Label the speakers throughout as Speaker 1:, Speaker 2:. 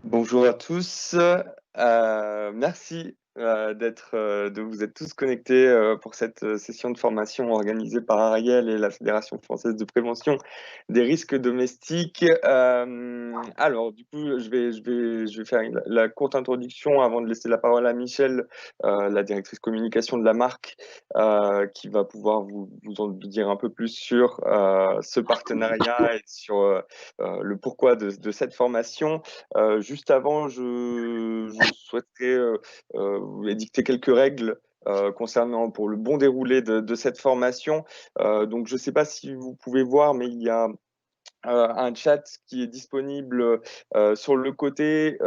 Speaker 1: Bonjour à tous, merci, de vous être tous connectés, pour cette, session de formation organisée par Ariel et la Fédération française de prévention des risques domestiques. Alors du coup, je vais faire la courte introduction avant de laisser la parole à Michel, la directrice communication de la marque, qui va pouvoir vous en dire un peu plus sur, ce partenariat et sur, le pourquoi de cette formation. Juste avant, je souhaiterais vous édicter quelques règles concernant pour le bon déroulé de cette formation. Donc, je ne sais pas si vous pouvez voir, mais il y a un chat qui est disponible sur le côté.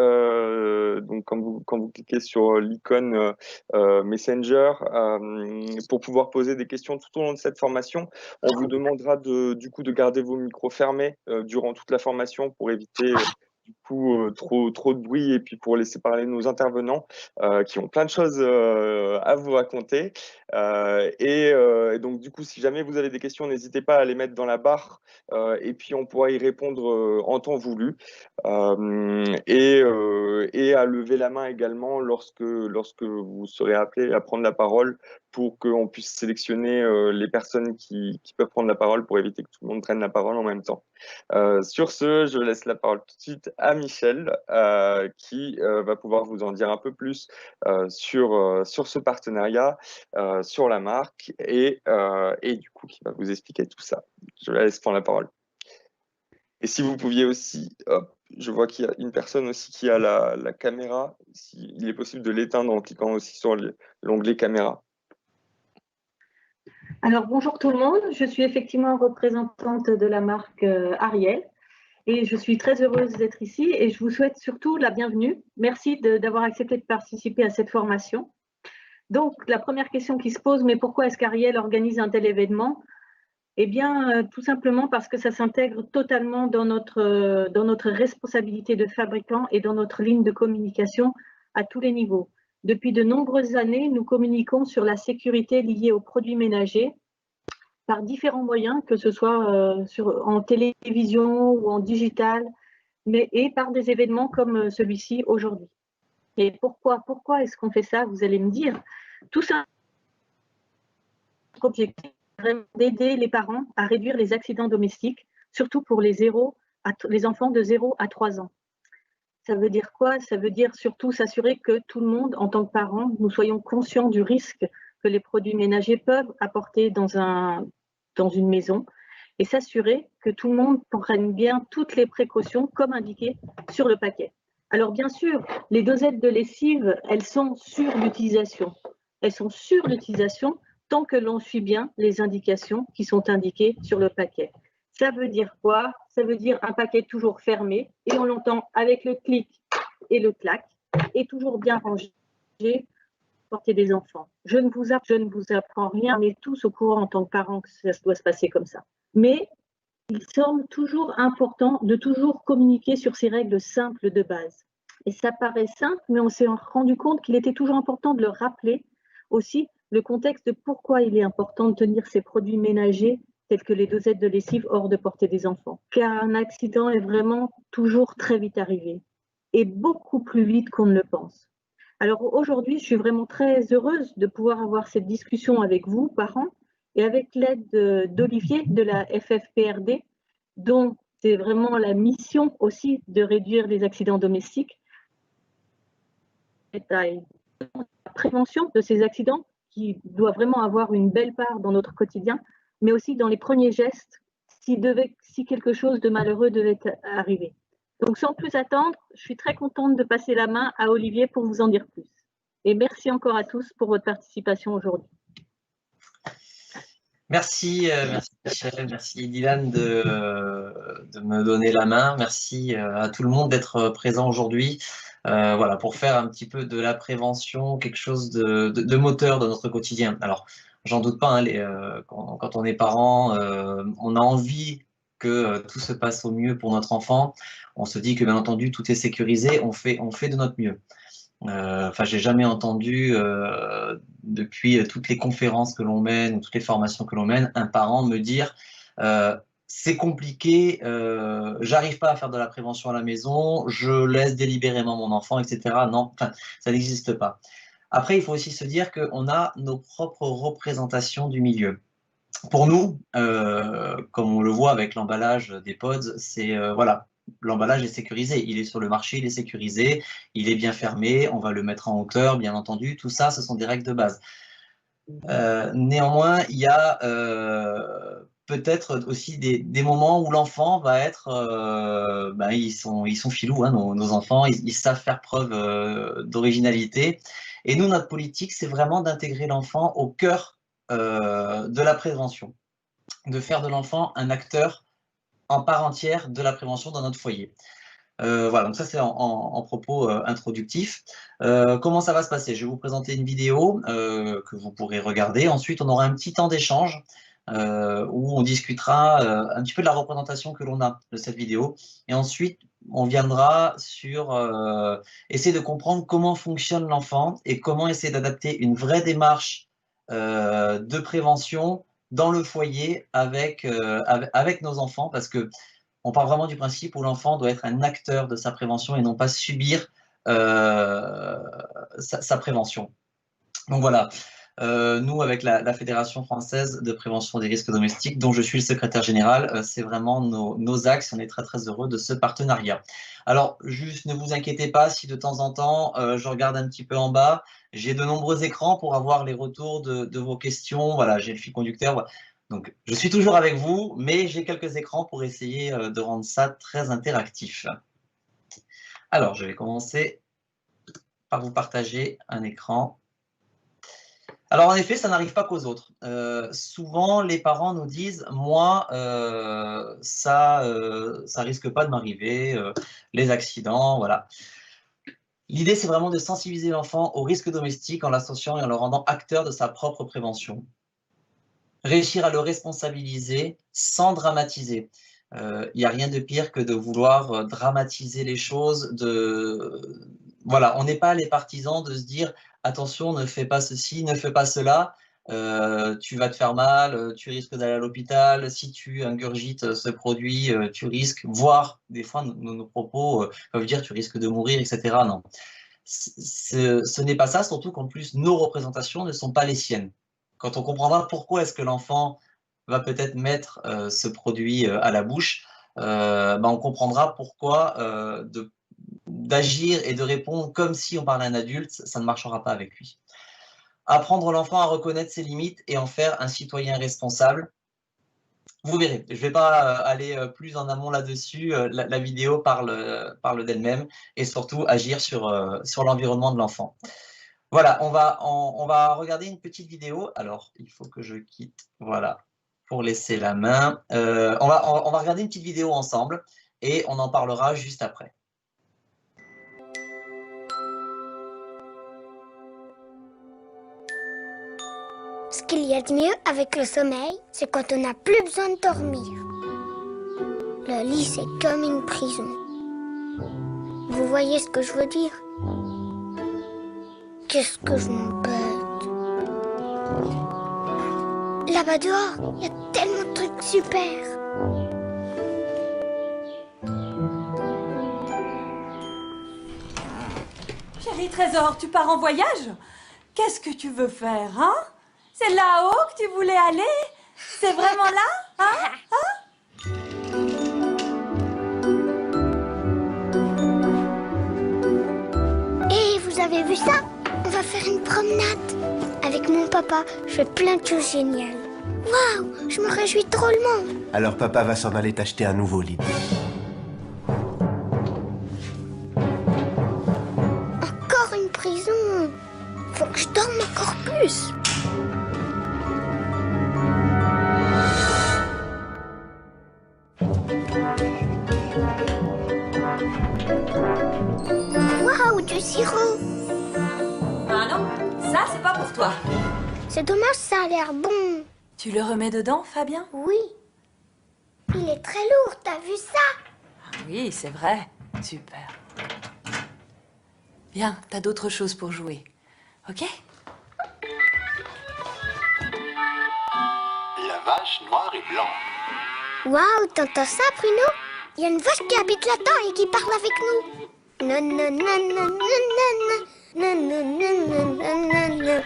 Speaker 1: Donc, quand vous cliquez sur l'icône Messenger, pour pouvoir poser des questions tout au long de cette formation, on vous demandera du coup de garder vos micros fermés durant toute la formation pour éviter du coup trop de bruit et puis pour laisser parler nos intervenants qui ont plein de choses à vous raconter. Et donc du coup, si jamais vous avez des questions, n'hésitez pas à les mettre dans la barre et puis on pourra y répondre en temps voulu. Et à lever la main également lorsque vous serez appelé à prendre la parole pour qu'on puisse sélectionner les personnes qui peuvent prendre la parole pour éviter que tout le monde prenne la parole en même temps. Sur ce, je laisse la parole tout de suite à Michel qui va pouvoir vous en dire un peu plus sur ce partenariat, sur la marque et du coup qui va vous expliquer tout ça. Je la laisse prendre la parole. Et si vous pouviez aussi, hop, je vois qu'il y a une personne aussi qui a la caméra, s'il est possible de l'éteindre en cliquant aussi sur l'onglet caméra.
Speaker 2: Alors bonjour tout le monde, je suis effectivement représentante de la marque Ariel et je suis très heureuse d'être ici et je vous souhaite surtout la bienvenue. Merci d'avoir accepté de participer à cette formation. Donc la première question qui se pose, mais pourquoi est-ce qu'Ariel organise un tel événement? Eh bien tout simplement parce que ça s'intègre totalement dans notre responsabilité de fabricant et dans notre ligne de communication à tous les niveaux. Depuis de nombreuses années, nous communiquons sur la sécurité liée aux produits ménagers par différents moyens, que ce soit en télévision ou en digital, et par des événements comme celui-ci aujourd'hui. Et pourquoi est-ce qu'on fait ça? Vous allez me dire. Tout ça, notre objectif est vraiment d'aider les parents à réduire les accidents domestiques, surtout pour les enfants de 0 à 3 ans. Ça veut dire quoi? Ça veut dire surtout s'assurer que tout le monde, en tant que parent, nous soyons conscients du risque que les produits ménagers peuvent apporter dans une maison et s'assurer que tout le monde prenne bien toutes les précautions comme indiqué sur le paquet. Alors bien sûr, les dosettes de lessive, elles sont sur l'utilisation. Elles sont sur l'utilisation tant que l'on suit bien les indications qui sont indiquées sur le paquet. Ça veut dire quoi? Ça veut dire un paquet toujours fermé et on l'entend avec le clic et le clac et toujours bien rangé pour porter des enfants. Je ne vous apprends rien, on est tous au courant en tant que parents que ça doit se passer comme ça. Mais il semble toujours important de toujours communiquer sur ces règles simples de base. Et ça paraît simple, mais on s'est rendu compte qu'il était toujours important de le rappeler aussi, le contexte de pourquoi il est important de tenir ces produits ménagers tels que les dosettes de lessive hors de portée des enfants. Car un accident est vraiment toujours très vite arrivé et beaucoup plus vite qu'on ne le pense. Alors aujourd'hui, je suis vraiment très heureuse de pouvoir avoir cette discussion avec vous, parents, et avec l'aide d'Olivier de la FFPRD, dont c'est vraiment la mission aussi de réduire les accidents domestiques. La prévention de ces accidents qui doit vraiment avoir une belle part dans notre quotidien, mais aussi dans les premiers gestes si quelque chose de malheureux devait arriver. Donc sans plus attendre, je suis très contente de passer la main à Olivier pour vous en dire plus. Et merci encore à tous pour votre participation aujourd'hui.
Speaker 3: Merci Michel, merci Dylan de me donner la main. Merci à tout le monde d'être présent aujourd'hui. Voilà, pour faire un petit peu de la prévention quelque chose de moteur dans notre quotidien. Alors, j'en doute pas, hein, quand on est parent, on a envie que tout se passe au mieux pour notre enfant. On se dit que bien entendu tout est sécurisé, on fait de notre mieux. Enfin, j'ai jamais entendu depuis toutes les conférences que l'on mène, toutes les formations que l'on mène, un parent me dire c'est compliqué, j'arrive pas à faire de la prévention à la maison, je laisse délibérément mon enfant, etc. Non, enfin, ça n'existe pas. Après, il faut aussi se dire qu'on a nos propres représentations du milieu. Pour nous, comme on le voit avec l'emballage des pods, c'est voilà, l'emballage est sécurisé, il est sur le marché, il est sécurisé, il est bien fermé, on va le mettre en hauteur, bien entendu, tout ça, ce sont des règles de base. Néanmoins, il y a peut-être aussi des moments où l'enfant va être, ils sont filous, hein, nos enfants, ils savent faire preuve d'originalité. Et nous, notre politique, c'est vraiment d'intégrer l'enfant au cœur de la prévention, de faire de l'enfant un acteur en part entière de la prévention dans notre foyer. Voilà, donc ça c'est en propos introductif. Comment ça va se passer? Je vais vous présenter une vidéo que vous pourrez regarder. Ensuite, on aura un petit temps d'échange où on discutera un petit peu de la représentation que l'on a de cette vidéo. Et ensuite, on viendra sur essayer de comprendre comment fonctionne l'enfant et comment essayer d'adapter une vraie démarche de prévention dans le foyer avec nos enfants, parce que on part vraiment du principe où l'enfant doit être un acteur de sa prévention et non pas subir sa prévention. Donc voilà, nous avec la Fédération française de prévention des risques domestiques, dont je suis le secrétaire général, c'est vraiment nos axes, on est très très heureux de ce partenariat. Alors juste ne vous inquiétez pas si de temps en temps je regarde un petit peu en bas, j'ai de nombreux écrans pour avoir les retours de vos questions, voilà, j'ai le fil conducteur, voilà. Donc, je suis toujours avec vous, mais j'ai quelques écrans pour essayer de rendre ça très interactif. Alors, je vais commencer par vous partager un écran. Alors, en effet, ça n'arrive pas qu'aux autres. Souvent, les parents nous disent « Moi, ça risque pas de m'arriver, les accidents, voilà ». L'idée, c'est vraiment de sensibiliser l'enfant aux risques domestiques en l'associant et en le rendant acteur de sa propre prévention. Réussir à le responsabiliser sans dramatiser. Il n'y a rien de pire que de vouloir dramatiser les choses. Voilà, on n'est pas les partisans de se dire « attention, ne fais pas ceci, ne fais pas cela, tu vas te faire mal, tu risques d'aller à l'hôpital, si tu ingurgites ce produit, tu risques », voire des fois nos propos peuvent dire « tu risques de mourir », etc. Non, ce n'est pas ça, surtout qu'en plus nos représentations ne sont pas les siennes. Quand on comprendra pourquoi est-ce que l'enfant va peut-être mettre ce produit à la bouche, on comprendra pourquoi d'agir et de répondre comme si on parlait à un adulte, ça ne marchera pas avec lui. Apprendre l'enfant à reconnaître ses limites et en faire un citoyen responsable. Vous verrez, je ne vais pas aller plus en amont là-dessus, la vidéo parle d'elle-même et surtout agir sur l'environnement de l'enfant. Voilà, on va regarder une petite vidéo. Alors, il faut que je quitte, voilà, pour laisser la main. On va regarder une petite vidéo ensemble et on en parlera juste après.
Speaker 4: Ce qu'il y a de mieux avec le sommeil, c'est quand on n'a plus besoin de dormir. Le lit, c'est comme une prison. Vous voyez ce que je veux dire? Qu'est-ce que je m'embête. Là-bas dehors, il y a tellement de trucs super.
Speaker 5: Chérie Trésor, tu pars en voyage? Qu'est-ce que tu veux faire, hein? C'est là-haut que tu voulais aller? C'est vraiment là, hein?
Speaker 4: Et vous avez vu ça? On va faire une promenade. Avec mon papa, je fais plein de choses géniales. Waouh, je me réjouis drôlement.
Speaker 6: Alors papa va s'en aller t'acheter un nouveau lit.
Speaker 4: Encore une prison. Faut que je dorme encore plus. Waouh, du sirop.
Speaker 5: Ah non, ça c'est pas pour toi.
Speaker 4: C'est dommage, ça a l'air bon.
Speaker 5: Tu le remets dedans, Fabien?
Speaker 4: Oui. Il est très lourd, t'as vu ça?
Speaker 5: Oui, c'est vrai. Super. Bien, t'as d'autres choses pour jouer. Ok?
Speaker 7: La vache noire et blanc.
Speaker 4: Waouh, t'entends ça, Bruno? Il y a une vache qui habite là-dedans et qui parle avec nous. Non, non, non, non, non, non, non, non, non, non, non,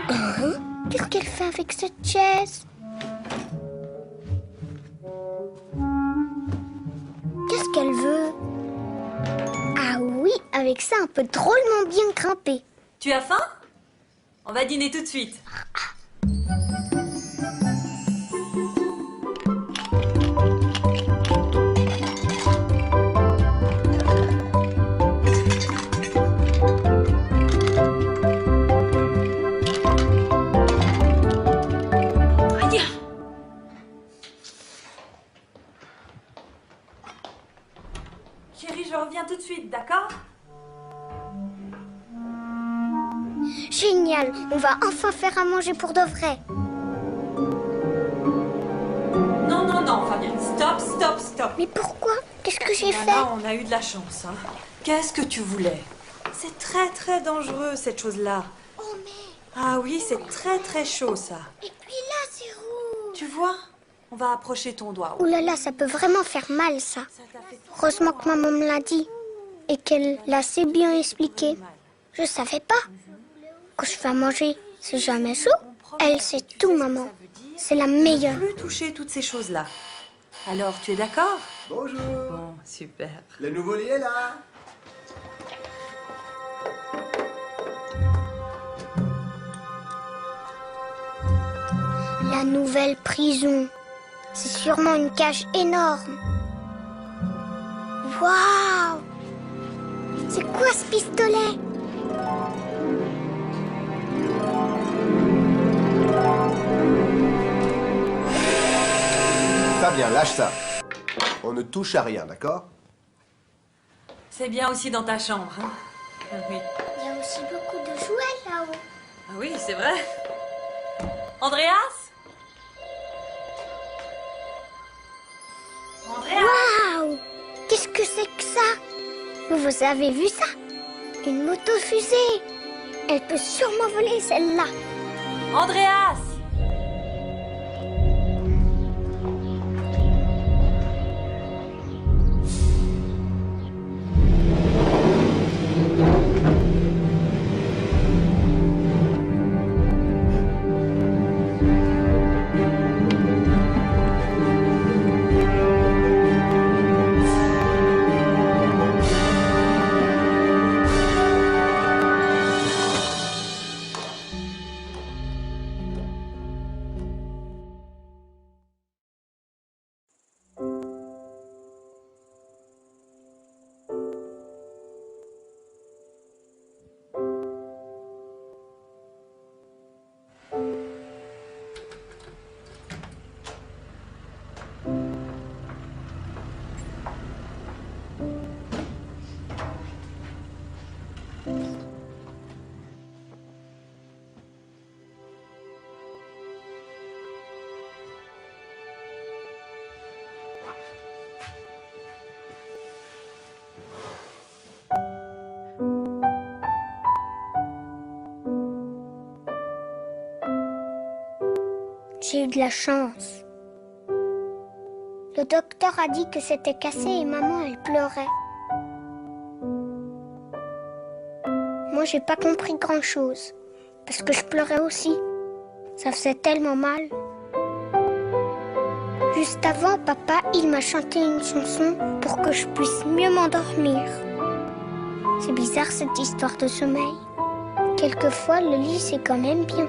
Speaker 4: non. Qu'est-ce qu'elle fait avec cette chaise? Qu'est-ce qu'elle veut? Ah oui, avec ça, on peut drôlement bien grimper.
Speaker 5: Tu as faim? On va dîner tout de suite. Chérie, je reviens tout de suite, d'accord?
Speaker 4: Génial, on va enfin faire à manger pour de vrai.
Speaker 5: Non, non, non, Fabienne, stop, stop, stop.
Speaker 4: Mais pourquoi? Qu'est-ce que j'ai fait?
Speaker 5: Là, on a eu de la chance, hein. Qu'est-ce que tu voulais? C'est très, très dangereux, cette chose-là.
Speaker 4: Oh mais...
Speaker 5: Ah oui, c'est très, très chaud, ça.
Speaker 4: Et puis là, c'est rouge.
Speaker 5: Tu vois? On va approcher ton doigt.
Speaker 4: Ouh là là, ça peut vraiment faire mal, ça.
Speaker 5: Ça t'a fait trop
Speaker 4: Heureusement que maman me l'a dit. Et qu'elle l'a assez bien expliqué.
Speaker 5: mal.
Speaker 4: Je savais pas. Quand je fais à manger, c'est jamais chaud. Elle sait tout, maman. C'est la meilleure.
Speaker 5: Plus toucher toutes ces choses-là. Alors, tu es d'accord?
Speaker 6: Bonjour.
Speaker 5: Bon, super.
Speaker 6: Le nouveau lit est là.
Speaker 4: La nouvelle prison. C'est sûrement une cage énorme. Waouh! C'est quoi ce pistolet?
Speaker 6: Fabien, lâche ça. On ne touche à rien, d'accord?
Speaker 5: C'est bien aussi dans ta chambre, hein? Ah oui.
Speaker 4: Il y a aussi beaucoup de jouets là-haut.
Speaker 5: Ah oui, c'est vrai. Andreas? Andreas?
Speaker 4: Waouh! Qu'est-ce que c'est que ça? Vous avez vu ça? Une moto-fusée. Elle peut sûrement voler celle-là.
Speaker 5: Andreas!
Speaker 4: J'ai eu de la chance. Le docteur a dit que c'était cassé et maman, elle pleurait. Moi, j'ai pas compris grand-chose. Parce que je pleurais aussi. Ça faisait tellement mal. Juste avant, papa, il m'a chanté une chanson pour que je puisse mieux m'endormir. C'est bizarre cette histoire de sommeil. Quelquefois, le lit, c'est quand même bien.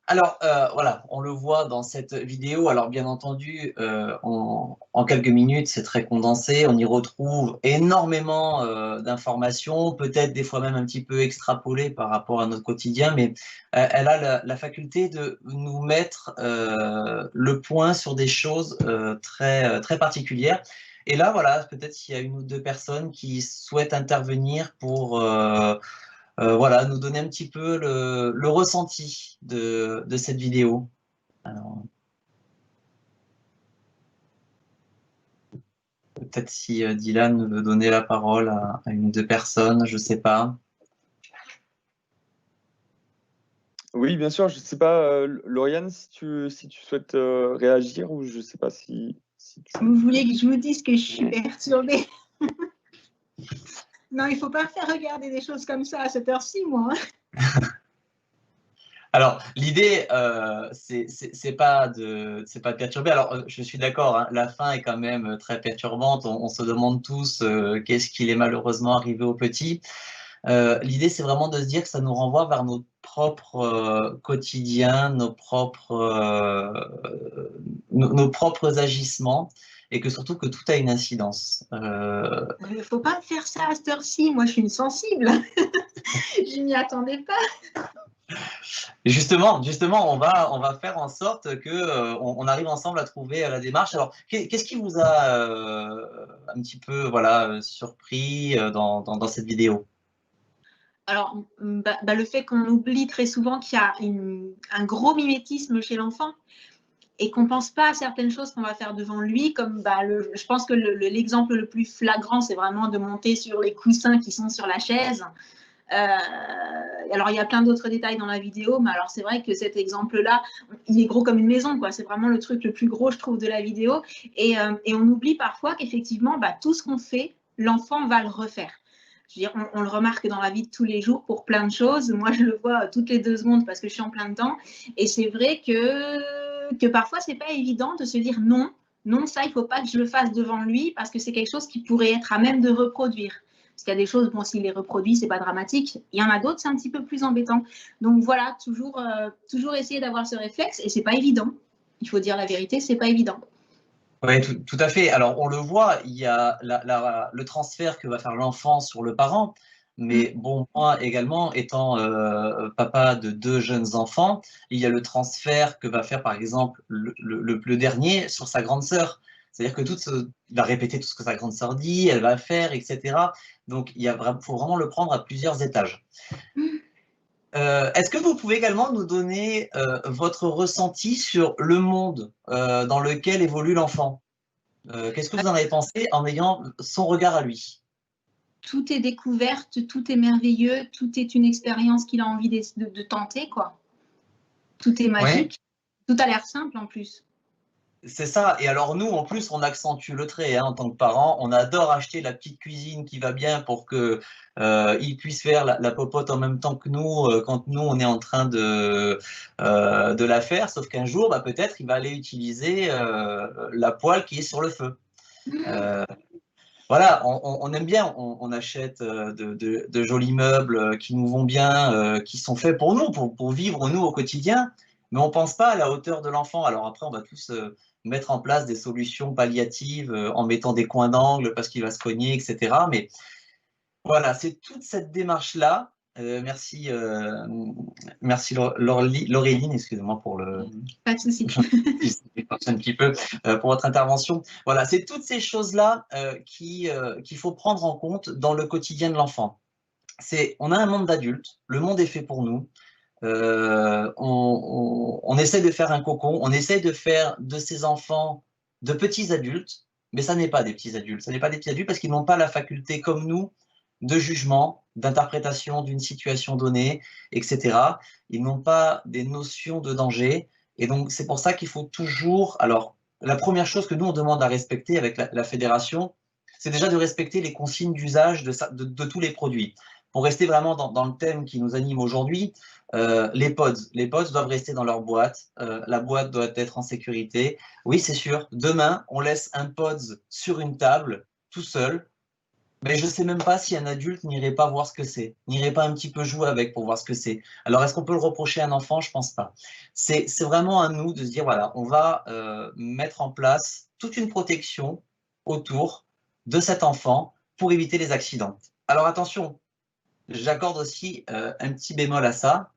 Speaker 3: Alors, voilà, on le voit dans cette vidéo. Alors, bien entendu, en quelques minutes, c'est très condensé. On y retrouve énormément d'informations, peut-être des fois même un petit peu extrapolées par rapport à notre quotidien, mais elle a la faculté de nous mettre le point sur des choses très particulières. Et là, voilà, peut-être qu'il y a une ou deux personnes qui souhaitent intervenir pour voilà, nous donner un petit peu le ressenti de cette vidéo. Alors... Peut-être si Dylan veut donner la parole à une ou deux personnes, je ne sais pas.
Speaker 1: Oui, bien sûr. Je ne sais pas, Lauriane, si tu souhaites réagir ou je ne sais pas si tu...
Speaker 7: Vous voulez que je vous dise que je suis perturbée? Non, il ne faut pas me faire regarder des choses comme ça à cette heure-ci, moi.
Speaker 3: Alors, l'idée, c'est pas de perturber. Alors, je suis d'accord, hein, la fin est quand même très perturbante. On se demande tous qu'est-ce qu'il est malheureusement arrivé au petit. L'idée, c'est vraiment de se dire que ça nous renvoie vers nos propres quotidiens, nos propres agissements, et que surtout que tout a une incidence.
Speaker 7: Il ne faut pas me faire ça à cette heure-ci. Moi, je suis une sensible. Je n'y attendais pas.
Speaker 3: Et justement, on va faire en sorte que on arrive ensemble à trouver la démarche. Alors, qu'est-ce qui vous a un petit peu surpris dans cette vidéo?
Speaker 7: Alors, le fait qu'on oublie très souvent qu'il y a un gros mimétisme chez l'enfant et qu'on ne pense pas à certaines choses qu'on va faire devant lui, comme je pense que l'exemple le plus flagrant, c'est vraiment de monter sur les coussins qui sont sur la chaise. Alors, il y a plein d'autres détails dans la vidéo, mais alors c'est vrai que cet exemple-là, il est gros comme une maison, quoi. C'est vraiment le truc le plus gros, je trouve, de la vidéo. Et on oublie parfois qu'effectivement, tout ce qu'on fait, l'enfant va le refaire. Je veux dire, on le remarque dans la vie de tous les jours pour plein de choses. Moi, je le vois toutes les 2 secondes parce que je suis en plein dedans. Et c'est vrai que parfois, ce n'est pas évident de se dire non, ça, il ne faut pas que je le fasse devant lui parce que c'est quelque chose qui pourrait être à même de reproduire. Parce qu'il y a des choses, bon, s'il les reproduit, ce n'est pas dramatique. Il y en a d'autres, c'est un petit peu plus embêtant. Donc voilà, toujours essayer d'avoir ce réflexe. Et ce n'est pas évident. Il faut dire la vérité, ce n'est pas évident.
Speaker 3: Oui, tout à fait. Alors, on le voit, il y a le transfert que va faire l'enfant sur le parent. Mais bon, moi également, étant papa de 2 jeunes enfants, il y a le transfert que va faire, par exemple, le dernier sur sa grande sœur. C'est-à-dire que il va répéter tout ce que sa grande sœur dit, elle va faire, etc. Donc, faut vraiment le prendre à plusieurs étages. Est-ce que vous pouvez également nous donner votre ressenti sur le monde dans lequel évolue l'enfant? Qu'est-ce que vous en avez pensé en ayant son regard à lui?
Speaker 7: Tout est découverte, tout est merveilleux, tout est une expérience qu'il a envie de tenter, quoi. Tout est magique, ouais. Tout a l'air simple en plus.
Speaker 3: C'est ça. Et alors nous, en plus, on accentue le trait hein, en tant que parents. On adore acheter la petite cuisine qui va bien pour que il puisse faire la popote en même temps que nous quand nous on est en train de la faire. Sauf qu'un jour, peut-être, il va aller utiliser la poêle qui est sur le feu. Voilà, on aime bien. On achète de jolis meubles qui nous vont bien, qui sont faits pour nous, pour vivre nous au quotidien. Mais on ne pense pas à la hauteur de l'enfant. Alors après, on va tous mettre en place des solutions palliatives en mettant des coins d'angle parce qu'il va se cogner, etc. Mais voilà, c'est toute cette démarche-là. Merci Laureline, excusez-moi pour le...
Speaker 7: Pas de souci.
Speaker 3: un petit peu pour votre intervention. Voilà, c'est toutes ces choses-là qu'il faut prendre en compte dans le quotidien de l'enfant. On a un monde d'adultes, le monde est fait pour nous. On essaie de faire un cocon, on essaie de faire de ces enfants de petits adultes, mais ça n'est pas des petits adultes. Ça n'est pas des petits adultes parce qu'ils n'ont pas la faculté comme nous de jugement, d'interprétation d'une situation donnée, etc. Ils n'ont pas des notions de danger. Et donc, c'est pour ça qu'il faut toujours... Alors, la première chose que nous, on demande à respecter avec la fédération, c'est déjà de respecter les consignes d'usage de tous les produits. Pour rester vraiment dans le thème qui nous anime aujourd'hui, les pods doivent rester dans leur boîte, la boîte doit être en sécurité. Oui, c'est sûr, demain, on laisse un pods sur une table, tout seul, mais je ne sais même pas si un adulte n'irait pas voir ce que c'est, n'irait pas un petit peu jouer avec pour voir ce que c'est. Alors, est-ce qu'on peut le reprocher à un enfant? Je ne pense pas. C'est vraiment à nous de se dire, voilà, on va mettre en place toute une protection autour de cet enfant pour éviter les accidents. Alors, attention, j'accorde aussi un petit bémol à ça.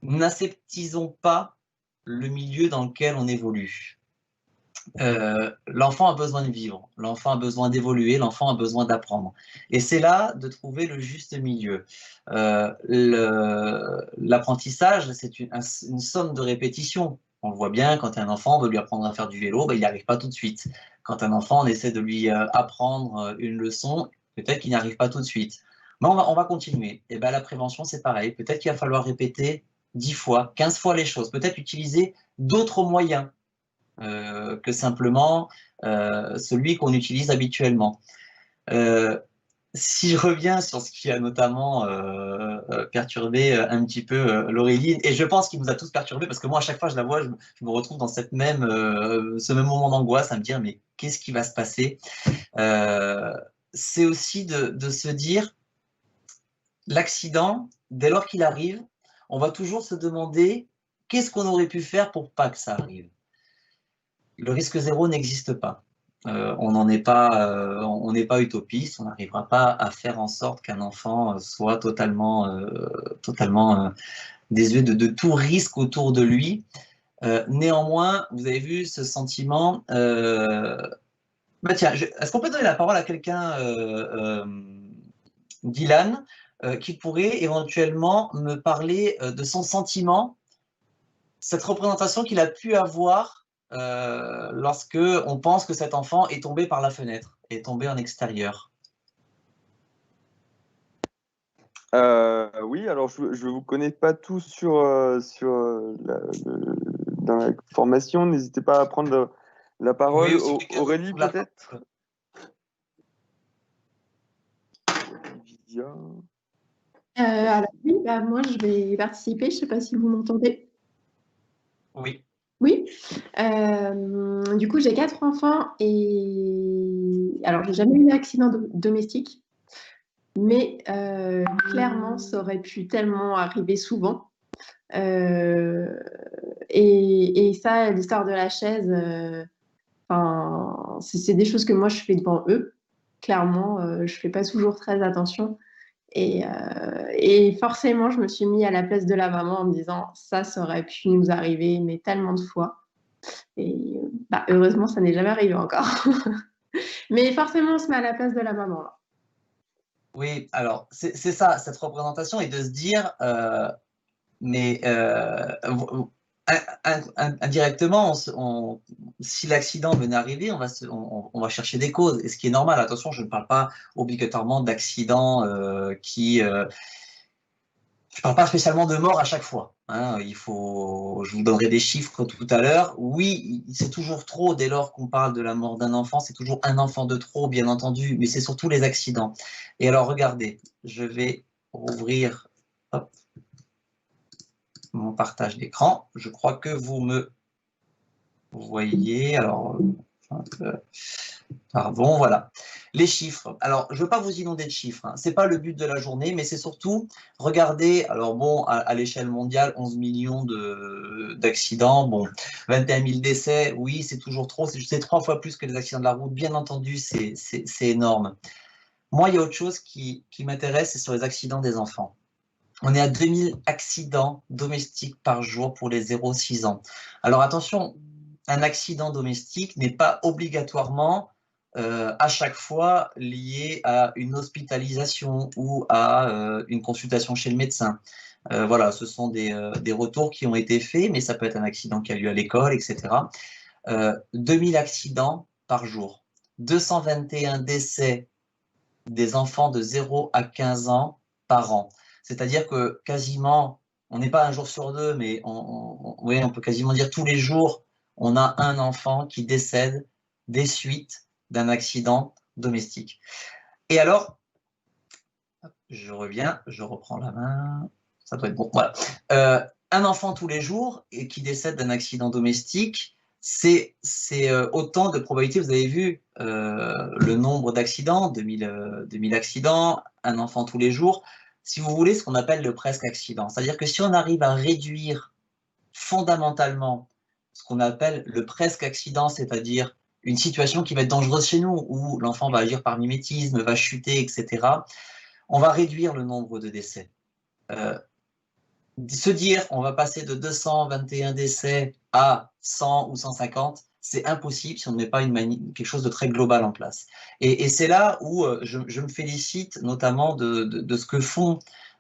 Speaker 3: N'aseptisons pas le milieu dans lequel on évolue. L'enfant a besoin de vivre, l'enfant a besoin d'évoluer, l'enfant a besoin d'apprendre. Et c'est là de trouver le juste milieu. L'apprentissage, c'est une somme de répétitions. On le voit bien, quand un enfant, on veut lui apprendre à faire du vélo, ben, il n'y arrive pas tout de suite. Quand un enfant, on essaie de lui apprendre une leçon, peut-être qu'il n'y arrive pas tout de suite. Mais on va continuer. Et ben, la prévention, c'est pareil. Peut-être qu'il va falloir répéter 10 fois, 15 fois les choses. Peut-être utiliser d'autres moyens que simplement celui qu'on utilise habituellement. Si je reviens sur ce qui a notamment perturbé un petit peu Laureline, et je pense qu'il nous a tous perturbés, parce que moi, à chaque fois je la vois, je me retrouve dans ce même moment d'angoisse, à me dire, mais qu'est-ce qui va se passer? C'est aussi de se dire, l'accident, dès lors qu'il arrive, on va toujours se demander, qu'est-ce qu'on aurait pu faire pour pas que ça arrive? Le risque zéro n'existe pas. On n'est pas utopiste, on n'arrivera pas à faire en sorte qu'un enfant soit totalement désuet de tout risque autour de lui. Néanmoins, vous avez vu ce sentiment. Bah tiens, est-ce qu'on peut donner la parole à quelqu'un, Dylan, qui pourrait éventuellement me parler de son sentiment, cette représentation qu'il a pu avoir lorsque on pense que cet enfant est tombé par la fenêtre, est tombé en extérieur.
Speaker 1: Oui, alors je ne vous connais pas tous dans la formation. N'hésitez pas à prendre la parole.
Speaker 3: Oui,
Speaker 1: Aurélie, peut-être.
Speaker 8: Alors oui, bah, moi je vais participer. Je ne sais pas si vous m'entendez.
Speaker 3: Oui.
Speaker 8: Oui. Du coup, j'ai 4 enfants et alors j'ai jamais eu d'accident domestique, mais clairement, ça aurait pu tellement arriver souvent. Et ça, l'histoire de la chaise, c'est des choses que moi je fais devant eux. Clairement, je fais pas toujours très attention. Et forcément, je me suis mis à la place de la maman en me disant ça aurait pu nous arriver, mais tellement de fois. Et bah, heureusement, ça n'est jamais arrivé encore. Mais forcément, on se met à la place de la maman. Là.
Speaker 3: Oui, alors c'est ça, cette représentation, et de se dire, indirectement, si l'accident venait arriver, on va chercher des causes, et ce qui est normal. Attention, je ne parle pas obligatoirement d'accidents je ne parle pas spécialement de mort à chaque fois. Hein. Je vous donnerai des chiffres tout à l'heure. Oui, c'est toujours trop dès lors qu'on parle de la mort d'un enfant. C'est toujours un enfant de trop, bien entendu, mais c'est surtout les accidents. Et alors, regardez, je vais rouvrir mon partage d'écran. Je crois que vous me voyez. Alors, pardon, voilà. Les chiffres. Alors, je ne veux pas vous inonder de chiffres. Hein. Ce n'est pas le but de la journée, mais c'est surtout, regardez, alors bon, à l'échelle mondiale, 11 millions d'accidents, bon, 21 000 décès, oui, c'est toujours trop. C'est 3 fois plus que les accidents de la route. Bien entendu, c'est énorme. Moi, il y a autre chose qui m'intéresse, c'est sur les accidents des enfants. On est à 2000 accidents domestiques par jour pour les 0-6 ans. Alors, attention, un accident domestique n'est pas obligatoirement à chaque fois lié à une hospitalisation ou à une consultation chez le médecin. Voilà, ce sont des retours qui ont été faits, mais ça peut être un accident qui a lieu à l'école, etc. 2000 accidents par jour, 221 décès des enfants de 0 à 15 ans par an. C'est-à-dire que quasiment, on n'est pas un jour sur deux, mais on peut quasiment dire tous les jours, on a un enfant qui décède des suites d'un accident domestique. Et alors, je reviens, je reprends la main, ça doit être bon, voilà. Un enfant tous les jours et qui décède d'un accident domestique, c'est autant de probabilités. Vous avez vu le nombre d'accidents, 2000 accidents, un enfant tous les jours. Si vous voulez, ce qu'on appelle le presque accident. C'est-à-dire que si on arrive à réduire fondamentalement ce qu'on appelle le presque accident, c'est-à-dire une situation qui va être dangereuse chez nous, où l'enfant va agir par mimétisme, va chuter, etc., on va réduire le nombre de décès. Se dire on va passer de 221 décès à 100 ou 150, c'est impossible si on ne met pas quelque chose de très global en place. Et c'est là où je me félicite notamment de ce que font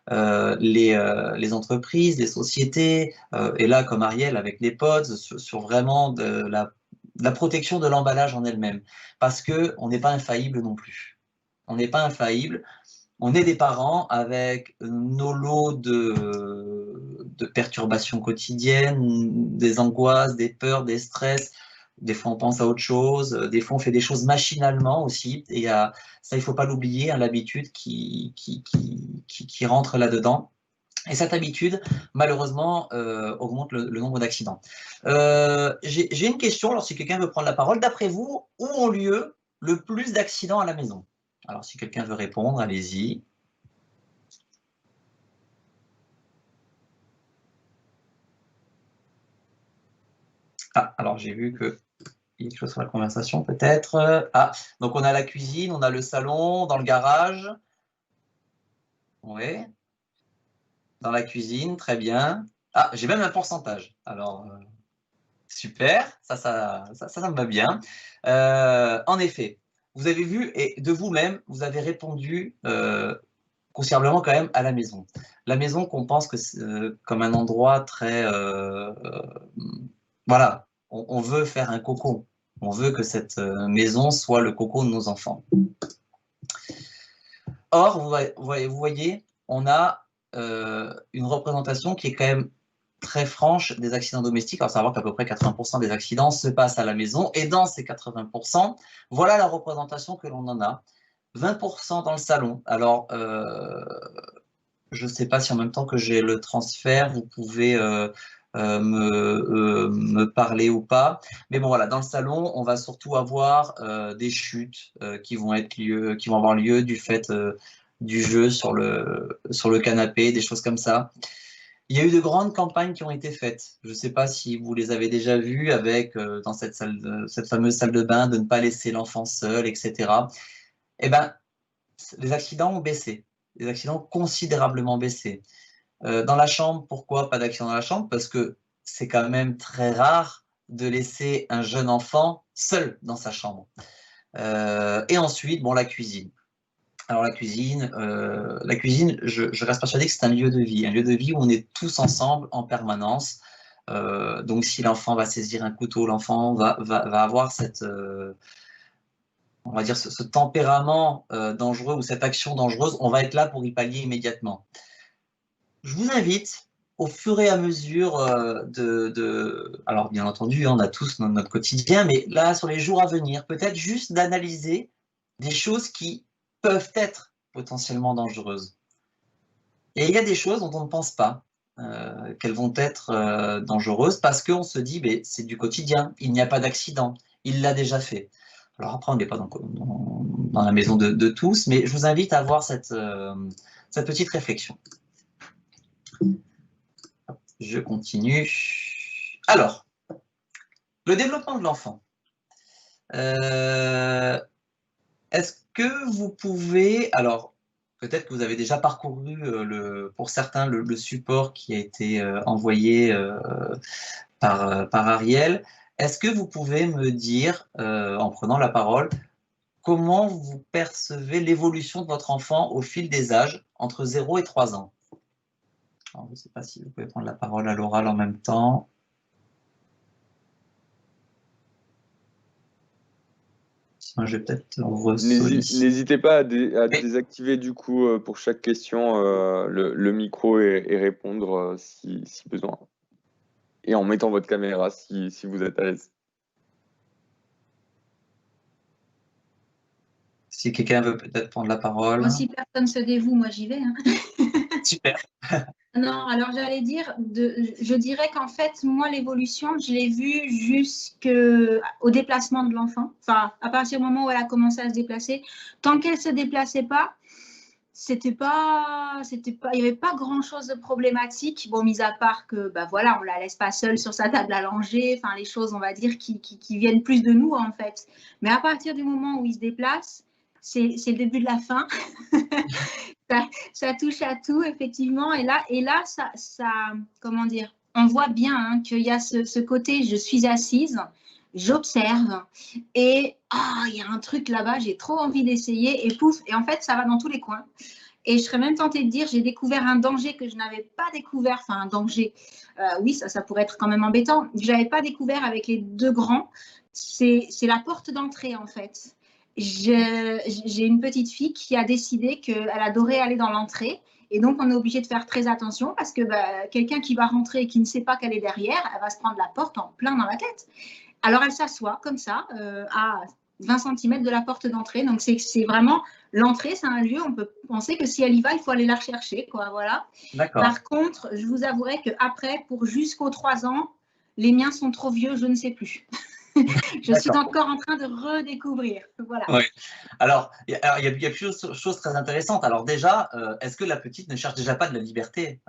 Speaker 3: les entreprises, les sociétés, et là, comme Ariel, avec les pods, sur vraiment de la protection de l'emballage en elle-même. Parce qu'on n'est pas infaillible non plus. On n'est pas infaillible. On est des parents avec nos lots de perturbations quotidiennes, des angoisses, des peurs, des stress. Des fois, on pense à autre chose. Des fois, on fait des choses machinalement aussi. Et ça, il ne faut pas l'oublier, hein, l'habitude qui rentre là-dedans. Et cette habitude, malheureusement, augmente le nombre d'accidents. J'ai une question, alors si quelqu'un veut prendre la parole. D'après vous, où ont lieu le plus d'accidents à la maison? Alors, si quelqu'un veut répondre, allez-y. Ah, alors j'ai vu qu'il y a quelque chose sur la conversation, peut-être. Ah, donc on a la cuisine, on a le salon, dans le garage. Oui. Dans la cuisine, très bien. Ah, j'ai même un pourcentage. Alors, super, ça me va bien. En effet, vous avez vu, et de vous-même, vous avez répondu considérablement quand même à la maison. La maison qu'on pense que comme un endroit très... voilà, on veut faire un cocon. On veut que cette maison soit le cocon de nos enfants. Or, vous voyez, on a une représentation qui est quand même très franche des accidents domestiques. Alors, savoir qu'à peu près 80% des accidents se passent à la maison. Et dans ces 80%, voilà la représentation que l'on en a. 20% dans le salon. Alors, je ne sais pas si en même temps que j'ai le transfert, vous pouvez me parler ou pas. Mais bon, voilà, dans le salon, on va surtout avoir des chutes qui vont avoir lieu du fait du jeu sur le canapé, des choses comme ça. Il y a eu de grandes campagnes qui ont été faites. Je ne sais pas si vous les avez déjà vues avec, dans cette fameuse salle de bain, de ne pas laisser l'enfant seul, etc. Eh bien, les accidents ont baissé. Les accidents ont considérablement baissé. Dans la chambre, pourquoi pas d'accident dans la chambre? Parce que c'est quand même très rare de laisser un jeune enfant seul dans sa chambre. Et ensuite, bon, la cuisine. Alors la cuisine, je reste persuadé que c'est un lieu de vie où on est tous ensemble en permanence. Donc si l'enfant va saisir un couteau, l'enfant va avoir cette, on va dire ce tempérament dangereux ou cette action dangereuse, on va être là pour y pallier immédiatement. Je vous invite, au fur et à mesure alors bien entendu, on a tous notre quotidien, mais là, sur les jours à venir, peut-être juste d'analyser des choses qui peuvent être potentiellement dangereuses. Et il y a des choses dont on ne pense pas qu'elles vont être dangereuses parce qu'on se dit, c'est du quotidien, il n'y a pas d'accident, il l'a déjà fait. Alors après, on n'est pas dans la maison de tous, mais je vous invite à avoir cette petite réflexion. Je continue. Alors, le développement de l'enfant. Est-ce que vous pouvez... Alors, peut-être que vous avez déjà parcouru, pour certains, le support qui a été envoyé par Ariel. Est-ce que vous pouvez me dire, en prenant la parole, comment vous percevez l'évolution de votre enfant au fil des âges, entre 0 et 3 ans? Alors, je ne sais pas si vous pouvez prendre la parole à l'oral en même temps. Sinon, je vais peut-être
Speaker 1: solliciter. N'hésitez pas à désactiver du coup pour chaque question le micro et répondre si besoin. Et en mettant votre caméra si vous êtes à l'aise.
Speaker 3: Si quelqu'un veut peut-être prendre la parole.
Speaker 7: Moi, si personne se dévoue, moi j'y vais. Hein.
Speaker 3: Super.
Speaker 7: Non, alors j'allais dire, je dirais qu'en fait, moi, l'évolution, je l'ai vue jusqu'au déplacement de l'enfant. Enfin, à partir du moment où elle a commencé à se déplacer, tant qu'elle ne se déplaçait pas, il n'y avait pas grand-chose de problématique. Bon, mis à part que, voilà, on ne la laisse pas seule sur sa table à langer, enfin, les choses, on va dire, qui viennent plus de nous, en fait. Mais à partir du moment où il se déplace, c'est le début de la fin. ça touche à tout, effectivement. Et là ça comment dire, on voit bien qu'il y a ce côté, je suis assise, j'observe et il y a un truc là-bas, j'ai trop envie d'essayer et pouf, et en fait, ça va dans tous les coins. Et je serais même tentée de dire, j'ai découvert un danger que je n'avais pas découvert, enfin un danger, oui, ça pourrait être quand même embêtant, que je n'avais pas découvert avec les 2 grands, c'est la porte d'entrée en fait. J'ai une petite fille qui a décidé qu'elle adorait aller dans l'entrée. Et donc, on est obligé de faire très attention parce que quelqu'un qui va rentrer et qui ne sait pas qu'elle est derrière, elle va se prendre la porte en plein dans la tête. Alors, elle s'assoit comme ça, à 20 cm de la porte d'entrée. Donc, c'est vraiment l'entrée, c'est un lieu, on peut penser que si elle y va, il faut aller la rechercher, quoi, voilà. Par contre, je vous avouerai qu'après, pour jusqu'aux 3 ans, les miens sont trop vieux, je ne sais plus. Je suis encore en train de redécouvrir. Voilà.
Speaker 3: Oui. Alors, il y a plusieurs choses très intéressantes. Alors déjà, est-ce que la petite ne cherche déjà pas de la liberté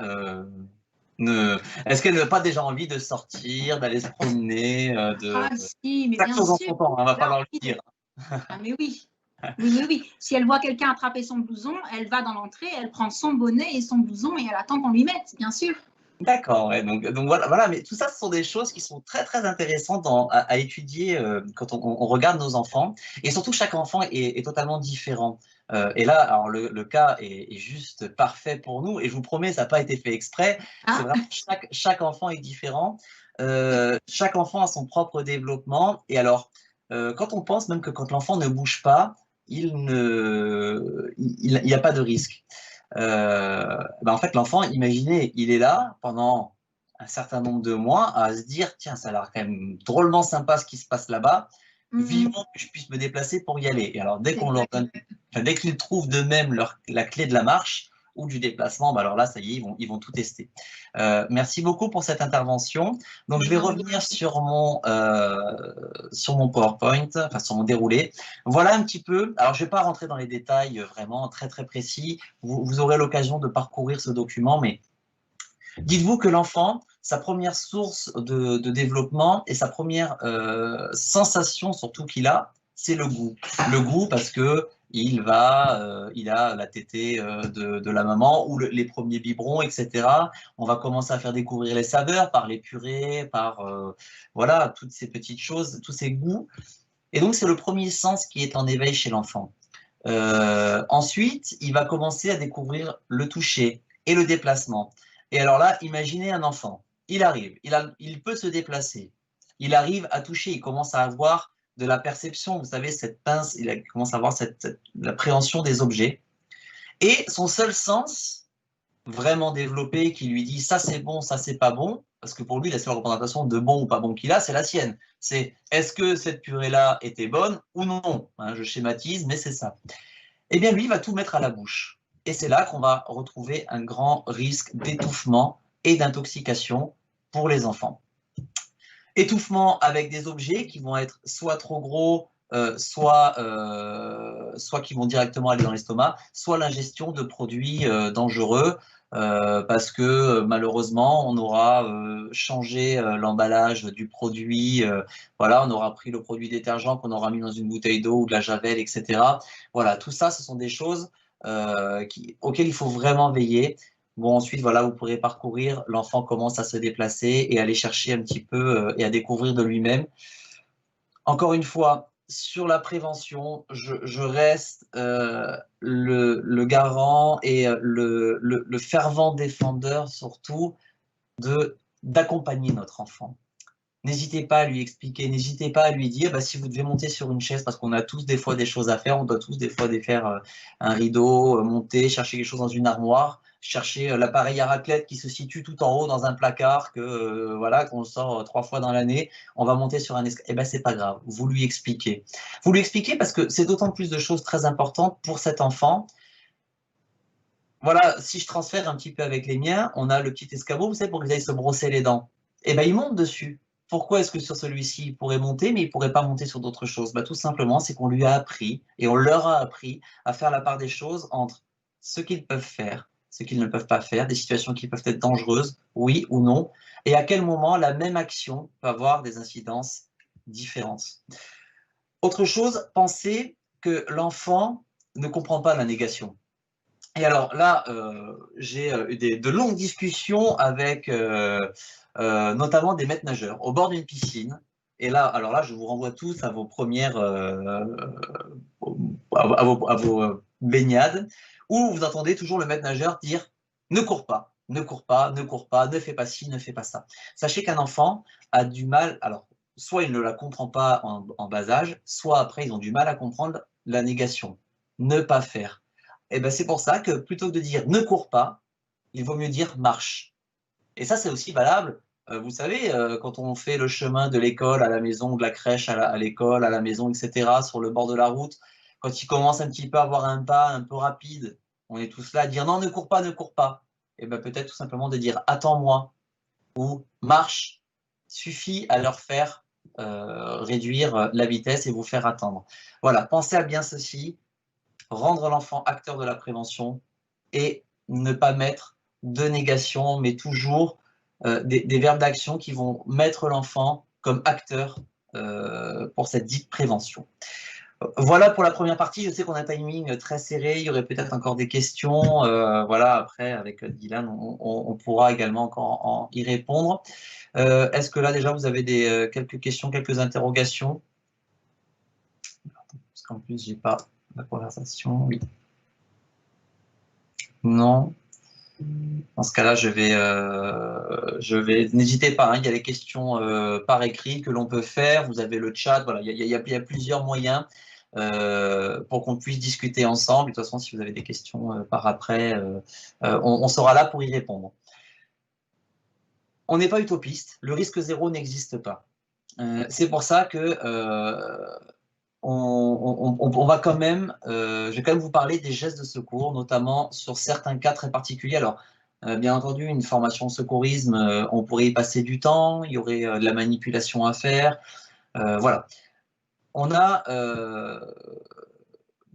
Speaker 3: Est-ce qu'elle n'a pas déjà envie de sortir, d'aller se promener
Speaker 7: Ah si, mais
Speaker 3: chaque
Speaker 7: bien
Speaker 3: chose en
Speaker 7: sûr.
Speaker 3: son temps, on va pas leur le dire.
Speaker 7: Ah mais oui. Oui. Si elle voit quelqu'un attraper son blouson, elle va dans l'entrée, elle prend son bonnet et son blouson et elle attend qu'on lui mette, bien sûr.
Speaker 3: D'accord, ouais, donc voilà, mais tout ça, ce sont des choses qui sont très, très intéressantes à étudier quand on regarde nos enfants. Et surtout, chaque enfant est totalement différent. Et là, alors le cas est juste parfait pour nous. Et je vous promets, ça n'a pas été fait exprès. C'est vraiment chaque enfant est différent. Chaque enfant a son propre développement. Et alors, quand on pense même que quand l'enfant ne bouge pas, il n'y a pas de risque. En fait, l'enfant, imaginez, il est là pendant un certain nombre de mois à se dire, tiens, ça a l'air quand même drôlement sympa ce qui se passe là-bas, vivement que je puisse me déplacer pour y aller. Et alors, dès qu'ils trouvent d'eux-mêmes la clé de la marche ou du déplacement, alors là, ça y est, ils vont tout tester. Merci beaucoup pour cette intervention. Donc, je vais revenir sur mon PowerPoint, enfin sur mon déroulé. Voilà un petit peu. Alors, je ne vais pas rentrer dans les détails vraiment très, très précis. Vous aurez l'occasion de parcourir ce document, mais dites-vous que l'enfant, sa première source de développement et sa première sensation surtout qu'il a, c'est le goût. Le goût parce que il a la tétée de la maman ou les premiers biberons, etc. On va commencer à faire découvrir les saveurs par les purées, par voilà, toutes ces petites choses, tous ces goûts. Et donc, c'est le premier sens qui est en éveil chez l'enfant. Ensuite, il va commencer à découvrir le toucher et le déplacement. Et alors là, imaginez un enfant. Il arrive, il peut se déplacer. Il arrive à toucher, il commence à avoir de la perception, vous savez, cette pince, il commence à avoir l'appréhension des objets. Et son seul sens, vraiment développé, qui lui dit ça c'est bon, ça c'est pas bon, parce que pour lui, la seule représentation de bon ou pas bon qu'il a, c'est la sienne. C'est est-ce que cette purée-là était bonne ou non, hein, je schématise, mais c'est ça. Eh bien, lui, il va tout mettre à la bouche. Et c'est là qu'on va retrouver un grand risque d'étouffement et d'intoxication pour les enfants. Étouffement avec des objets qui vont être soit trop gros, soit qui vont directement aller dans l'estomac, soit l'ingestion de produits dangereux, parce que malheureusement, on aura changé l'emballage du produit, voilà, on aura pris le produit détergent qu'on aura mis dans une bouteille d'eau ou de la javel, etc. Voilà, tout ça, ce sont des choses auxquelles il faut vraiment veiller. Bon, ensuite, voilà, vous pourrez parcourir, l'enfant commence à se déplacer et aller chercher un petit peu et à découvrir de lui-même. Encore une fois, sur la prévention, je reste le garant et le fervent défendeur surtout d'accompagner notre enfant. N'hésitez pas à lui expliquer, n'hésitez pas à lui dire si vous devez monter sur une chaise, parce qu'on a tous des fois des choses à faire, on doit tous des fois faire un rideau, monter, chercher quelque chose dans une armoire, chercher l'appareil à raclette qui se situe tout en haut dans un placard voilà, qu'on sort 3 fois dans l'année, on va monter sur un escalier. Eh bien, c'est pas grave, vous lui expliquez. Vous lui expliquez parce que c'est d'autant plus de choses très importantes pour cet enfant. Voilà, si je transfère un petit peu avec les miens, on a le petit escabeau, vous savez, pour qu'ils aillent se brosser les dents. Eh bien, il monte dessus. Pourquoi est-ce que sur celui-ci, il pourrait monter, mais il ne pourrait pas monter sur d'autres choses? Tout simplement, c'est qu'on lui a appris, et on leur a appris à faire la part des choses entre ce qu'ils peuvent faire, ce qu'ils ne peuvent pas faire, des situations qui peuvent être dangereuses, oui ou non, et à quel moment la même action peut avoir des incidences différentes. Autre chose, pensez que l'enfant ne comprend pas la négation. Et alors là, j'ai eu de longues discussions avec notamment des maîtres nageurs au bord d'une piscine. Et là, alors là, je vous renvoie tous à vos premières, à vos baignades, ou vous entendez toujours le maître nageur dire « ne cours pas, ne cours pas, ne cours pas, ne fais pas ci, ne fais pas ça ». Sachez qu'un enfant a du mal, alors soit il ne la comprend pas en bas âge, soit après ils ont du mal à comprendre la négation, ne pas faire. Et ben c'est pour ça que plutôt que de dire « ne cours pas », il vaut mieux dire « marche ». Et ça, c'est aussi valable, vous savez, quand on fait le chemin de l'école à la maison, de la crèche à l'école, à la maison, etc., sur le bord de la route, quand il commence un petit peu à avoir un pas un peu rapide, on est tous là à dire « non, ne cours pas, ne cours pas ». Et bien peut-être tout simplement de dire « attends-moi » ou « marche ». Suffit à leur faire réduire la vitesse et vous faire attendre. Voilà, pensez à bien ceci, rendre l'enfant acteur de la prévention et ne pas mettre de négation, mais toujours des verbes d'action qui vont mettre l'enfant comme acteur pour cette dite prévention. Voilà pour la première partie. Je sais qu'on a un timing très serré. Il y aurait peut-être encore des questions. Voilà, après, avec Dylan, on pourra également encore y répondre. Est-ce que là, déjà, vous avez quelques questions, quelques interrogations? Parce qu'en plus, je n'ai pas la conversation. Oui. Non. Dans ce cas-là, je vais. N'hésitez pas, hein, il y a les questions par écrit que l'on peut faire. Vous avez le chat. Voilà, il y a plusieurs moyens pour qu'on puisse discuter ensemble. De toute façon, si vous avez des questions par après, on sera là pour y répondre. On n'est pas utopiste. Le risque zéro n'existe pas. C'est pour ça que on va quand même, je vais quand même vous parler des gestes de secours, notamment sur certains cas très particuliers. Alors, bien entendu, une formation secourisme, on pourrait y passer du temps, il y aurait de la manipulation à faire. Voilà. On a,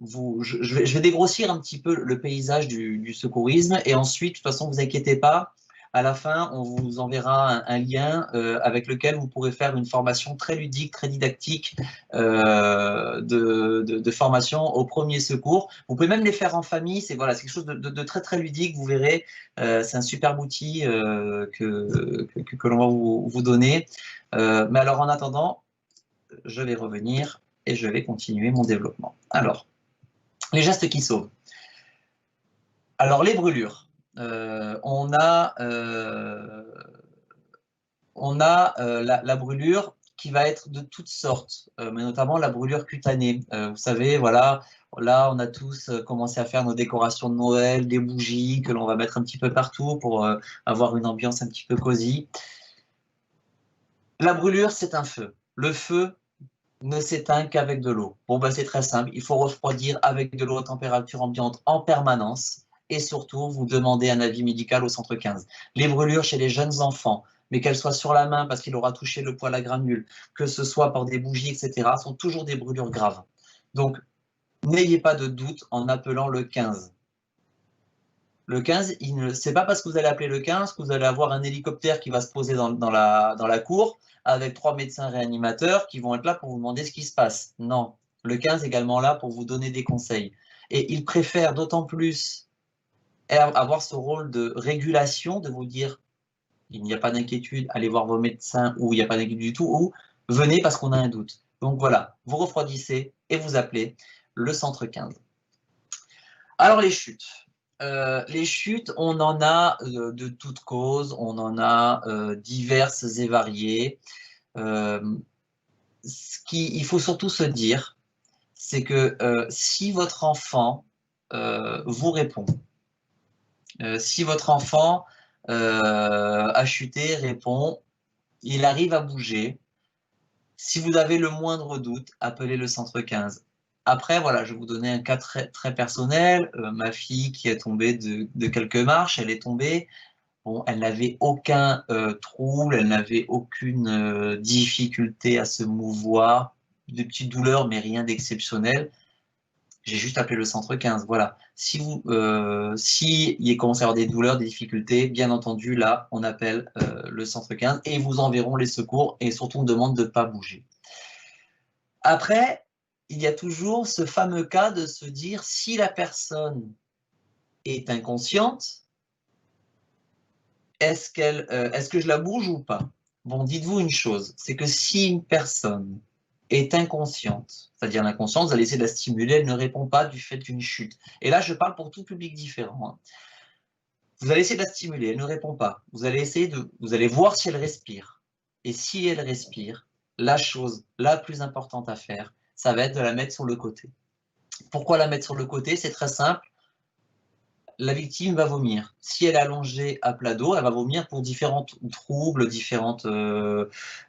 Speaker 3: je vais dégrossir un petit peu le paysage du secourisme et ensuite, de toute façon, vous inquiétez pas, à la fin, on vous enverra un lien avec lequel vous pourrez faire une formation très ludique, très didactique de formation au premier secours. Vous pouvez même les faire en famille, c'est voilà, quelque chose de très très ludique, vous verrez. C'est un superbe outil que l'on va vous donner. Mais alors en attendant, je vais revenir et je vais continuer mon développement. Alors, les gestes qui sauvent. Alors, les brûlures. On a la brûlure qui va être de toutes sortes, mais notamment la brûlure cutanée. Vous savez, voilà, là, on a tous commencé à faire nos décorations de Noël, des bougies que l'on va mettre un petit peu partout pour avoir une ambiance un petit peu cosy. La brûlure, c'est un feu. Le feu ne s'éteint qu'avec de l'eau. Bon, ben, c'est très simple. Il faut refroidir avec de l'eau à température ambiante en permanence. Et surtout, vous demandez un avis médical au centre 15. Les brûlures chez les jeunes enfants, mais qu'elles soient sur la main parce qu'il aura touché le poêle à granules, que ce soit par des bougies, etc., sont toujours des brûlures graves. Donc, n'ayez pas de doute en appelant le 15. Le 15, ce n'est pas parce que vous allez appeler le 15 que vous allez avoir un hélicoptère qui va se poser dans la cour avec 3 médecins réanimateurs qui vont être là pour vous demander ce qui se passe. Non, le 15 est également là pour vous donner des conseils. Et il préfère d'autant plus avoir ce rôle de régulation, de vous dire il n'y a pas d'inquiétude, allez voir vos médecins, ou il n'y a pas d'inquiétude du tout, ou venez parce qu'on a un doute. Donc voilà, vous refroidissez et vous appelez le centre 15. Alors les chutes. Les chutes, on en a de toutes causes, on en a diverses et variées. Il faut surtout se dire, c'est que si votre enfant vous répond, si votre enfant a chuté, répond, il arrive à bouger, si vous avez le moindre doute, appelez le centre 15. Après, voilà, je vais vous donner un cas très, très personnel. Ma fille qui est tombée de quelques marches, elle est tombée. Bon, elle n'avait aucun trouble, elle n'avait aucune difficulté à se mouvoir, de petites douleurs, mais rien d'exceptionnel. J'ai juste appelé le centre 15. Voilà. Si il commence à y avoir des douleurs, des difficultés, bien entendu, là, on appelle le centre 15 et ils vous enverront les secours et surtout on demande de ne pas bouger. Après, il y a toujours ce fameux cas de se dire si la personne est inconsciente, est-ce que je la bouge ou pas? Bon, dites-vous une chose, c'est que si une personne est inconsciente, c'est-à-dire l'inconsciente, vous allez essayer de la stimuler, elle ne répond pas du fait d'une chute. Et là, je parle pour tout public différent. Hein. Vous allez essayer de la stimuler, elle ne répond pas. Vous allez voir si elle respire. Et si elle respire, la chose la plus importante à faire, ça va être de la mettre sur le côté. Pourquoi la mettre sur le côté? C'est très simple. La victime va vomir. Si elle est allongée à plat dos, elle va vomir pour différents troubles, différentes...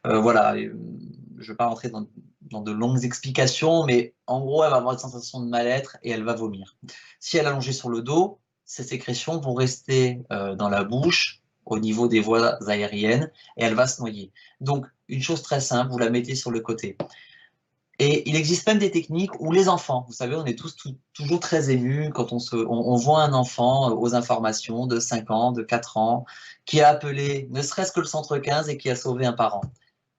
Speaker 3: voilà, je ne vais pas rentrer dans de longues explications, mais en gros, elle va avoir une sensation de mal-être et elle va vomir. Si elle est allongée sur le dos, ces sécrétions vont rester dans la bouche, au niveau des voies aériennes, et elle va se noyer. Donc, une chose très simple, vous la mettez sur le côté. Et il existe même des techniques où les enfants, vous savez, on est tous toujours très émus quand on voit un enfant aux informations de 5 ans, de 4 ans, qui a appelé ne serait-ce que le centre 15 et qui a sauvé un parent.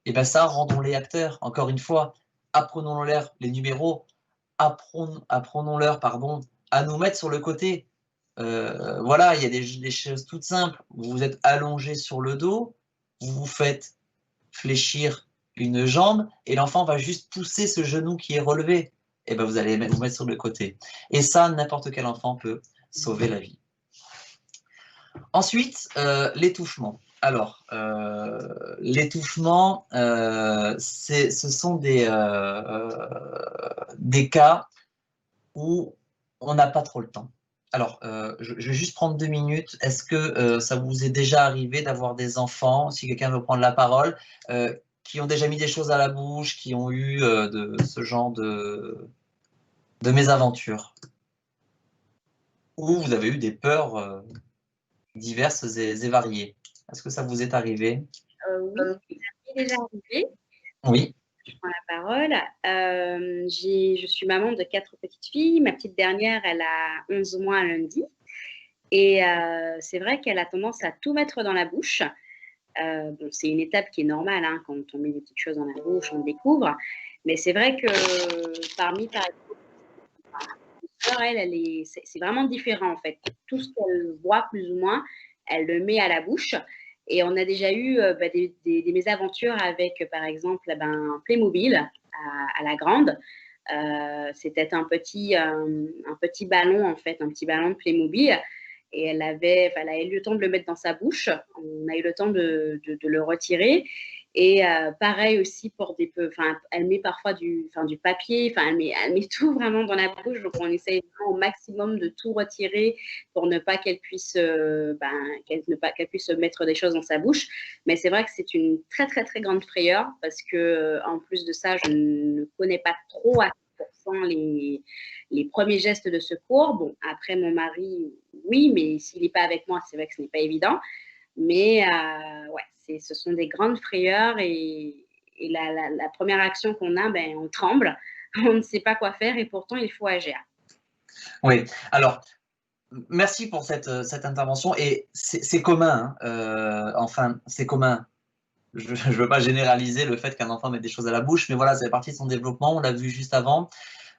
Speaker 3: Et bien ça, rendons-les acteurs, encore une fois, apprenons-leur les numéros, apprenons-leur, à nous mettre sur le côté. Voilà, il y a des choses toutes simples. Vous êtes allongé sur le dos, vous vous faites fléchir une jambe et l'enfant va juste pousser ce genou qui est relevé. Et ben vous allez vous mettre sur le côté. Et ça, n'importe quel enfant peut sauver la vie. Ensuite, l'étouffement. Alors, l'étouffement, ce sont des cas où on n'a pas trop le temps. Alors, je vais juste prendre 2 minutes. Est-ce que ça vous est déjà arrivé d'avoir des enfants, si quelqu'un veut prendre la parole, qui ont déjà mis des choses à la bouche, qui ont eu de ce genre de mésaventures? Ou vous avez eu des peurs diverses et variées? Est-ce que ça vous est arrivé?
Speaker 9: Oui, ça m'est déjà arrivé.
Speaker 3: Oui.
Speaker 9: Je prends la parole. Je suis maman de 4 petites filles. Ma petite dernière, elle a 11 mois lundi. Et c'est vrai qu'elle a tendance à tout mettre dans la bouche. Bon, c'est une étape qui est normale, hein, quand on met des petites choses dans la bouche, on découvre. Mais c'est vrai que parmi, par exemple, elle c'est vraiment différent en fait. Tout ce qu'elle voit plus ou moins, elle le met à la bouche. Et on a déjà eu des mésaventures avec, par exemple, Playmobil à la grande. C'était un petit ballon, en fait, un petit ballon de Playmobil. Et elle a eu le temps de le mettre dans sa bouche. On a eu le temps de le retirer. Et pareil aussi pour elle met parfois du papier, elle met tout vraiment dans la bouche. Donc on essaye au maximum de tout retirer pour ne pas qu'elle puisse, qu'elle puisse mettre des choses dans sa bouche. Mais c'est vrai que c'est une très très très grande frayeur parce que en plus de ça, je ne connais pas trop à 100% les premiers gestes de secours. Bon, après mon mari, oui, mais s'il n'est pas avec moi, c'est vrai que ce n'est pas évident. Mais ouais, ce sont des grandes frayeurs et la première action qu'on a, on tremble, on ne sait pas quoi faire et pourtant il faut agir.
Speaker 3: Oui, alors merci pour cette intervention et c'est commun, enfin c'est commun. Je ne veux pas généraliser le fait qu'un enfant mette des choses à la bouche, mais voilà, c'est partie de son développement, on l'a vu juste avant,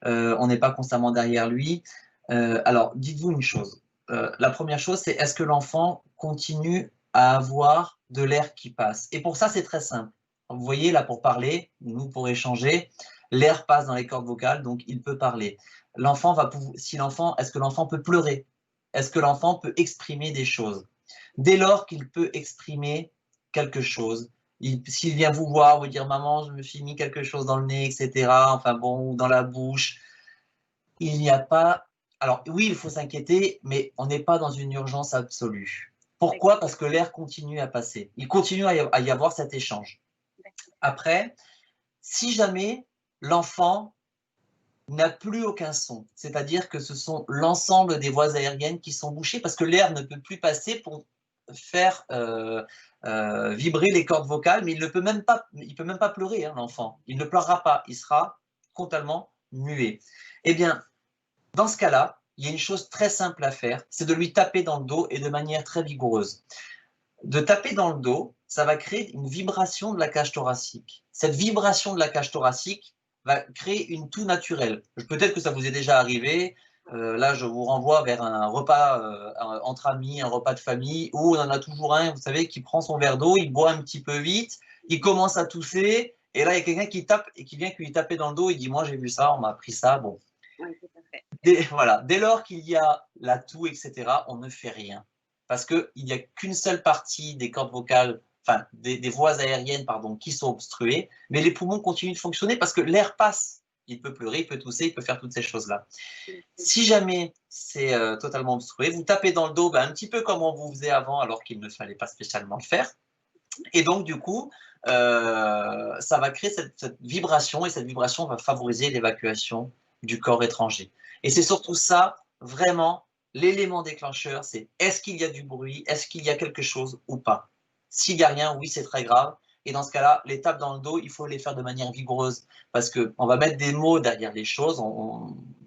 Speaker 3: on n'est pas constamment derrière lui. Alors, dites-vous une chose. La première chose, c'est est-ce que l'enfant continue à avoir de l'air qui passe? Et pour ça, c'est très simple. Vous voyez, là, pour parler, nous, pour échanger, l'air passe dans les cordes vocales, donc il peut parler. L'enfant va pouvoir, est-ce que l'enfant peut pleurer? Est-ce que l'enfant peut exprimer des choses? Dès lors qu'il peut exprimer quelque chose, s'il vient vous voir, vous dire « Maman, je me suis mis quelque chose dans le nez, etc. » Enfin bon, ou dans la bouche. Il n'y a pas... Alors oui, il faut s'inquiéter, mais on n'est pas dans une urgence absolue. Pourquoi? Parce que l'air continue à passer. Il continue à y avoir cet échange. Après, si jamais l'enfant n'a plus aucun son, c'est-à-dire que ce sont l'ensemble des voies aériennes qui sont bouchées parce que l'air ne peut plus passer pour faire vibrer les cordes vocales, mais il peut même pas pleurer, hein, l'enfant. Il ne pleurera pas, il sera totalement muet. Eh bien, dans ce cas-là, il y a une chose très simple à faire, c'est de lui taper dans le dos et de manière très vigoureuse. De taper dans le dos, ça va créer une vibration de la cage thoracique. Cette vibration de la cage thoracique va créer une toux naturelle. Peut-être que ça vous est déjà arrivé. Là, je vous renvoie vers un repas entre amis, un repas de famille, où on en a toujours un, vous savez, qui prend son verre d'eau, il boit un petit peu vite, il commence à tousser, Et là, il y a quelqu'un qui tape et qui vient lui taper dans le dos. Il dit, moi, j'ai vu ça, on m'a appris ça. Bon.
Speaker 9: Oui, tout à fait.
Speaker 3: Voilà. Dès lors qu'il y a la toux, etc., on ne fait rien. Parce qu'il n'y a qu'une seule partie des cordes vocales, enfin, des voies aériennes, pardon, qui sont obstruées, mais les poumons continuent de fonctionner parce que l'air passe. Il peut pleurer, il peut tousser, il peut faire toutes ces choses-là. Si jamais c'est totalement obstrué, vous tapez dans le dos, un petit peu comme on vous faisait avant, alors qu'il ne fallait pas spécialement le faire. Et donc, du coup, ça va créer cette vibration, et cette vibration va favoriser l'évacuation du corps étranger. Et c'est surtout ça, vraiment, l'élément déclencheur, c'est est-ce qu'il y a du bruit, est-ce qu'il y a quelque chose ou pas. S'il n'y a rien, oui, c'est très grave. Et dans ce cas-là, les tapes dans le dos, il faut les faire de manière vigoureuse parce qu'on va mettre des mots derrière les choses.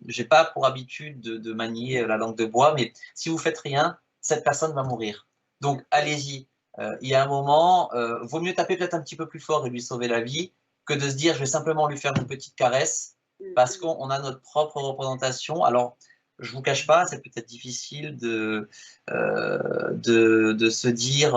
Speaker 3: Je n'ai pas pour habitude de manier la langue de bois, mais si vous ne faites rien, cette personne va mourir. Donc, allez-y. Il y a un moment, vaut mieux taper peut-être un petit peu plus fort et lui sauver la vie que de se dire, je vais simplement lui faire une petite caresse parce qu'on a notre propre représentation. Alors, je ne vous cache pas, c'est peut-être difficile de se dire,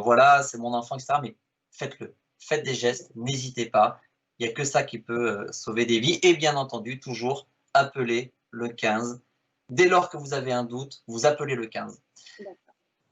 Speaker 3: voilà, c'est mon enfant, etc. Mais faites-le, faites des gestes, n'hésitez pas. Il n'y a que ça qui peut sauver des vies. Et bien entendu, toujours appelez le 15. Dès lors que vous avez un doute, vous appelez le 15.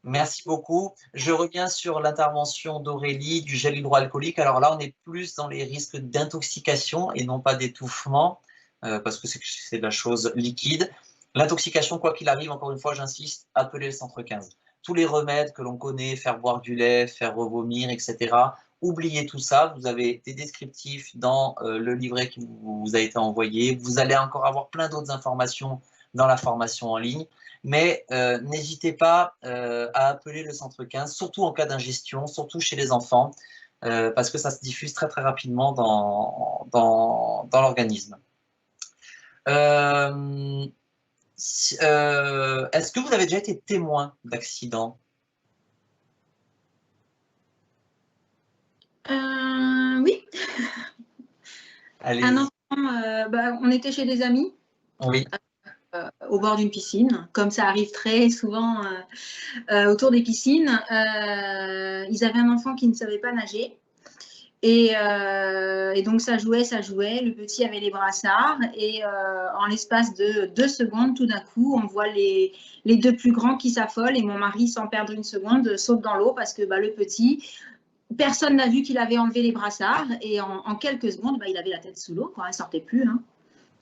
Speaker 3: Merci beaucoup. Je reviens sur l'intervention d'Aurélie du gel hydroalcoolique. Alors là, on est plus dans les risques d'intoxication et non pas d'étouffement, parce que c'est de la chose liquide. L'intoxication, quoi qu'il arrive, encore une fois, j'insiste, appelez le centre 15. Tous les remèdes que l'on connaît, faire boire du lait, faire revomir, etc., oubliez tout ça. Vous avez des descriptifs dans le livret qui vous a été envoyé. Vous allez encore avoir plein d'autres informations dans la formation en ligne. Mais n'hésitez pas à appeler le centre 15, surtout en cas d'ingestion, surtout chez les enfants, parce que ça se diffuse très très rapidement dans l'organisme. Est-ce que vous avez déjà été témoin d'accidents?
Speaker 7: Oui. Un enfant, on était chez des amis.
Speaker 3: Oui.
Speaker 7: Au bord d'une piscine, comme ça arrive très souvent autour des piscines. Ils avaient un enfant qui ne savait pas nager. Et donc, ça jouait. Le petit avait les brassards. Et en l'espace de 2 secondes, tout d'un coup, on voit les 2 plus grands qui s'affolent. Et mon mari, sans perdre une seconde, saute dans l'eau parce que le petit, personne n'a vu qu'il avait enlevé les brassards. Et en quelques secondes, il avait la tête sous l'eau. Il ne sortait plus. Hein.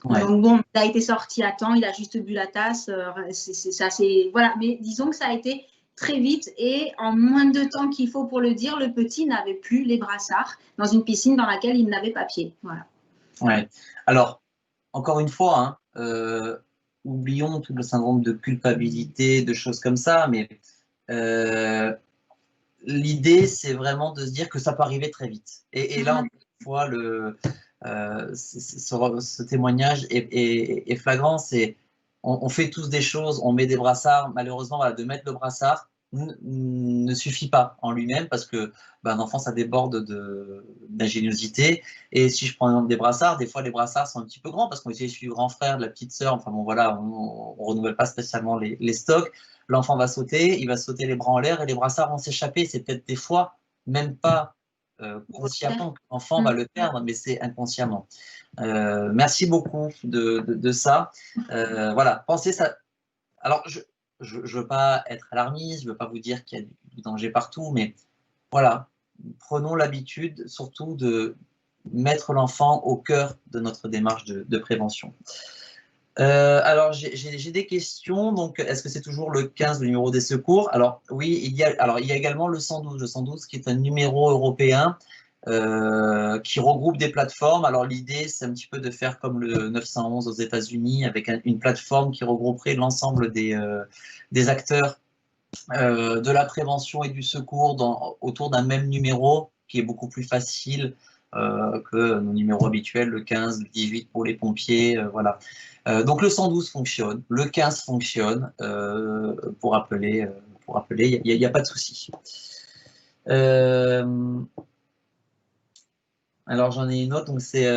Speaker 7: Ouais. Donc bon, il a été sorti à temps, il a juste bu la tasse, voilà. Mais disons que ça a été très vite et en moins de temps qu'il faut pour le dire, le petit n'avait plus les brassards dans une piscine dans laquelle il n'avait pas pied. Voilà.
Speaker 3: Ouais. Alors, encore une fois, oublions tout le syndrome de culpabilité, de choses comme ça, mais l'idée, c'est vraiment de se dire que ça peut arriver très vite. Et là, encore une fois, ce témoignage est flagrant. On fait tous des choses, on met des brassards. Malheureusement, de mettre le brassard ne suffit pas en lui-même parce que un enfant, ça déborde d'ingéniosité. Et si je prends l'exemple des brassards, des fois les brassards sont un petit peu grands parce qu'on utilise celui du grand frère, de la petite sœur. Enfin bon, voilà, on ne renouvelle pas spécialement les stocks. L'enfant va sauter, il va sauter les bras en l'air et les brassards vont s'échapper. C'est peut-être des fois même pas consciemment que l'enfant va le perdre, mais c'est inconsciemment. Merci beaucoup de ça. Voilà, pensez ça. Alors, je ne veux pas être alarmiste, je ne veux pas vous dire qu'il y a du danger partout, mais voilà, prenons l'habitude surtout de mettre l'enfant au cœur de notre démarche de prévention. Alors, j'ai des questions. Donc, est-ce que c'est toujours le 15, le numéro des secours? Alors, oui, il y a également le 112. Le 112 qui est un numéro européen qui regroupe des plateformes. Alors, l'idée, c'est un petit peu de faire comme le 911 aux États-Unis avec une plateforme qui regrouperait l'ensemble des acteurs de la prévention et du secours autour d'un même numéro qui est beaucoup plus facile que nos numéros habituels, le 15, le 18 pour les pompiers, voilà. Donc le 112 fonctionne, le 15 fonctionne pour appeler, il n'y a pas de souci. Alors j'en ai une autre, donc c'est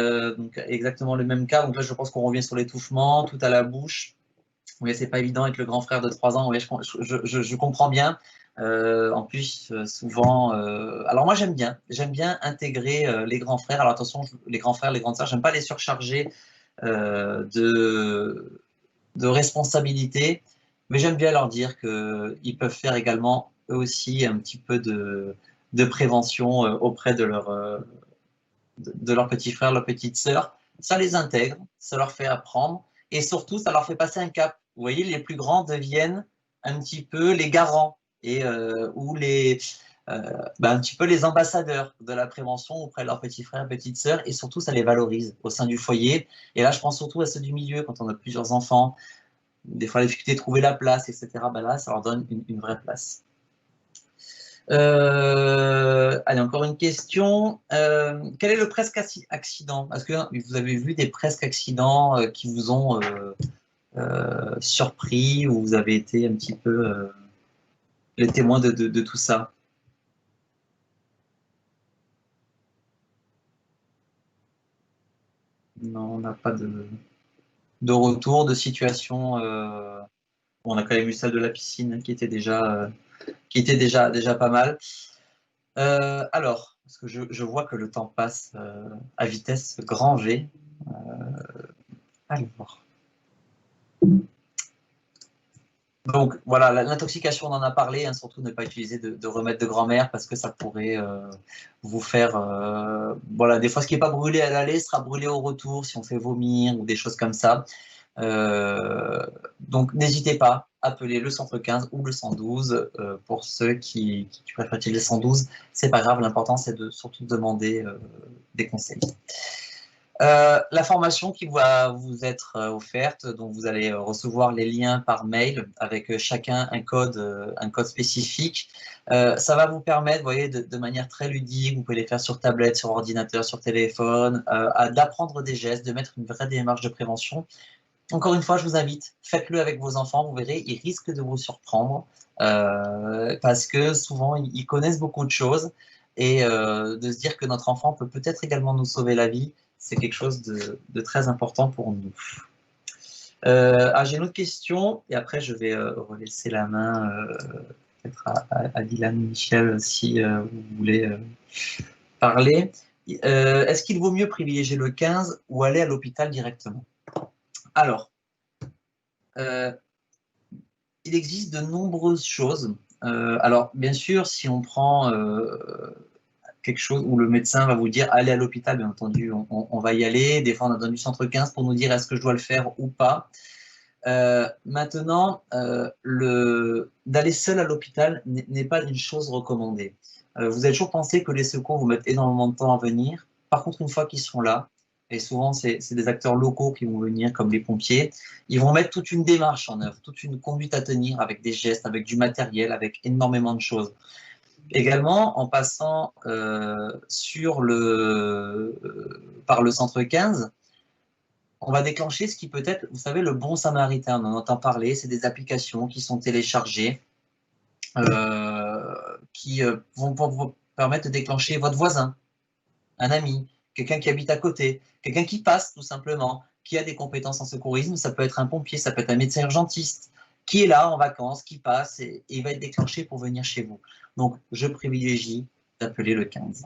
Speaker 3: exactement le même cas. Donc là je pense qu'on revient sur l'étouffement, tout à la bouche. Oui, c'est pas évident avec le grand frère de 3 ans, oui, je comprends bien. En plus, souvent, alors moi j'aime bien intégrer les grands frères. Alors attention, les grands frères, les grandes sœurs, j'aime pas les surcharger de responsabilités, mais j'aime bien leur dire qu'ils peuvent faire également eux aussi un petit peu de prévention auprès de leurs petits frères, leurs petites sœurs. Ça les intègre, ça leur fait apprendre et surtout ça leur fait passer un cap. Vous voyez, les plus grands deviennent un petit peu les garants et ou un petit peu les ambassadeurs de la prévention auprès de leurs petits frères, petites sœurs, et surtout ça les valorise au sein du foyer. Et là, je pense surtout à ceux du milieu, quand on a plusieurs enfants, des fois la difficulté de trouver la place, etc. Ben là, ça leur donne une vraie place. Allez, encore une question. Quel est le presque accident? Est-ce que vous avez vu des presque accidents qui vous ont surpris, ou vous avez été un petit peu les témoins de tout ça? Non, on n'a pas de retour, de situation. On a quand même eu celle de la piscine, hein, qui était déjà pas mal. Alors, parce que je vois que le temps passe à vitesse grand V. Alors. Donc voilà, l'intoxication, on en a parlé, hein, surtout ne pas utiliser de remèdes de grand-mère parce que ça pourrait vous faire... voilà, des fois ce qui n'est pas brûlé à l'aller sera brûlé au retour si on fait vomir ou des choses comme ça. Donc n'hésitez pas, appelez le centre 15 ou le 112 pour ceux qui préfèrent utiliser le 112. C'est pas grave, l'important c'est surtout demander des conseils. La formation qui va vous être offerte, donc vous allez recevoir les liens par mail avec chacun un code spécifique. Ça va vous permettre, vous voyez, de manière très ludique, vous pouvez les faire sur tablette, sur ordinateur, sur téléphone, d'apprendre des gestes, de mettre une vraie démarche de prévention. Encore une fois, je vous invite, faites-le avec vos enfants, vous verrez, ils risquent de vous surprendre parce que souvent, ils connaissent beaucoup de choses, et de se dire que notre enfant peut peut-être également nous sauver la vie, c'est quelque chose de très important pour nous. J'ai une autre question, et après je vais relaisser la main peut-être à Dylan, Michel, si vous voulez parler. Est-ce qu'il vaut mieux privilégier le 15 ou aller à l'hôpital directement? Alors, il existe de nombreuses choses. Alors, bien sûr, si on prend quelque chose où le médecin va vous dire allez à l'hôpital, bien entendu, on va y aller. Des fois, on a besoin du centre 15 pour nous dire est-ce que je dois le faire ou pas. Maintenant, d'aller seul à l'hôpital n'est pas une chose recommandée. Vous avez toujours pensé que les secours vous mettent énormément de temps à venir. Par contre, une fois qu'ils sont là, et souvent c'est des acteurs locaux qui vont venir, comme les pompiers, ils vont mettre toute une démarche en œuvre, toute une conduite à tenir avec des gestes, avec du matériel, avec énormément de choses. Également, en passant par le centre 15, on va déclencher ce qui peut être, vous savez, le bon samaritain. On en entend parler, c'est des applications qui sont téléchargées, qui vont vous permettre de déclencher votre voisin, un ami, quelqu'un qui habite à côté, quelqu'un qui passe tout simplement, qui a des compétences en secourisme. Ça peut être un pompier, ça peut être un médecin urgentiste, qui est là en vacances, qui passe et il va être déclenché pour venir chez vous. Donc, je privilégie d'appeler le 15.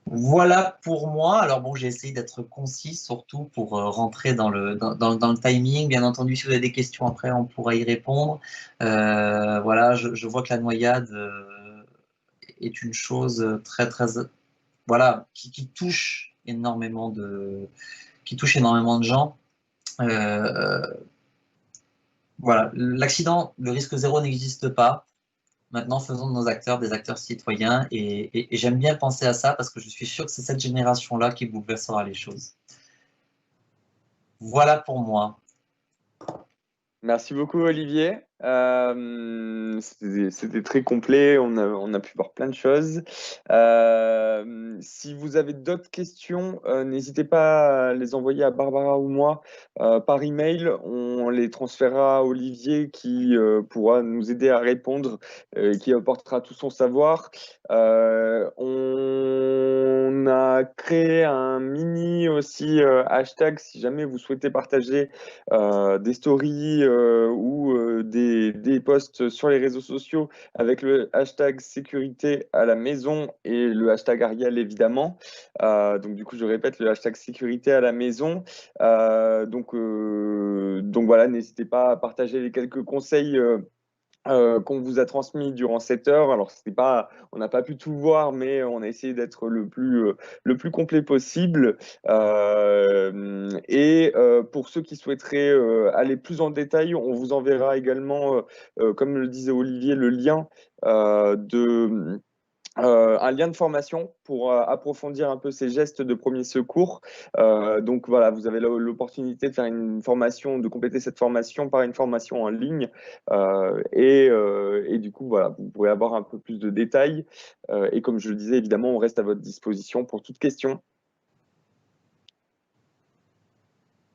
Speaker 3: Voilà pour moi. Alors bon, j'ai essayé d'être concis, surtout pour rentrer dans le timing. Bien entendu, si vous avez des questions après, on pourra y répondre. Voilà, je vois que la noyade est une chose très, voilà, qui touche énormément de gens. Voilà, l'accident, le risque zéro n'existe pas. Maintenant, faisons de nos acteurs des acteurs citoyens, et j'aime bien penser à ça parce que je suis sûr que c'est cette génération-là qui bouleversera les choses. Voilà pour moi.
Speaker 1: Merci beaucoup, Olivier. C'était très complet, on a pu voir plein de choses. Si vous avez d'autres questions, n'hésitez pas à les envoyer à Barbara ou moi par email. On les transférera à Olivier qui pourra nous aider à répondre, qui apportera tout son savoir. On a créé un mini aussi hashtag si jamais vous souhaitez partager des stories ou des posts sur les réseaux sociaux avec le hashtag sécurité à la maison et le hashtag Ariel évidemment. Donc du coup, je répète, le hashtag sécurité à la maison. Donc voilà, n'hésitez pas à partager les quelques conseils qu'on vous a transmis durant cette heure. Alors, on n'a pas pu tout voir, mais on a essayé d'être le plus complet possible. Pour ceux qui souhaiteraient aller plus en détail, on vous enverra également, comme le disait Olivier, le lien un lien de formation pour approfondir un peu ces gestes de premier secours. Donc voilà, vous avez l'opportunité de faire une formation, de compléter cette formation par une formation en ligne. Et du coup, voilà, vous pourrez avoir un peu plus de détails. Et comme je le disais, évidemment, on reste à votre disposition pour toute question.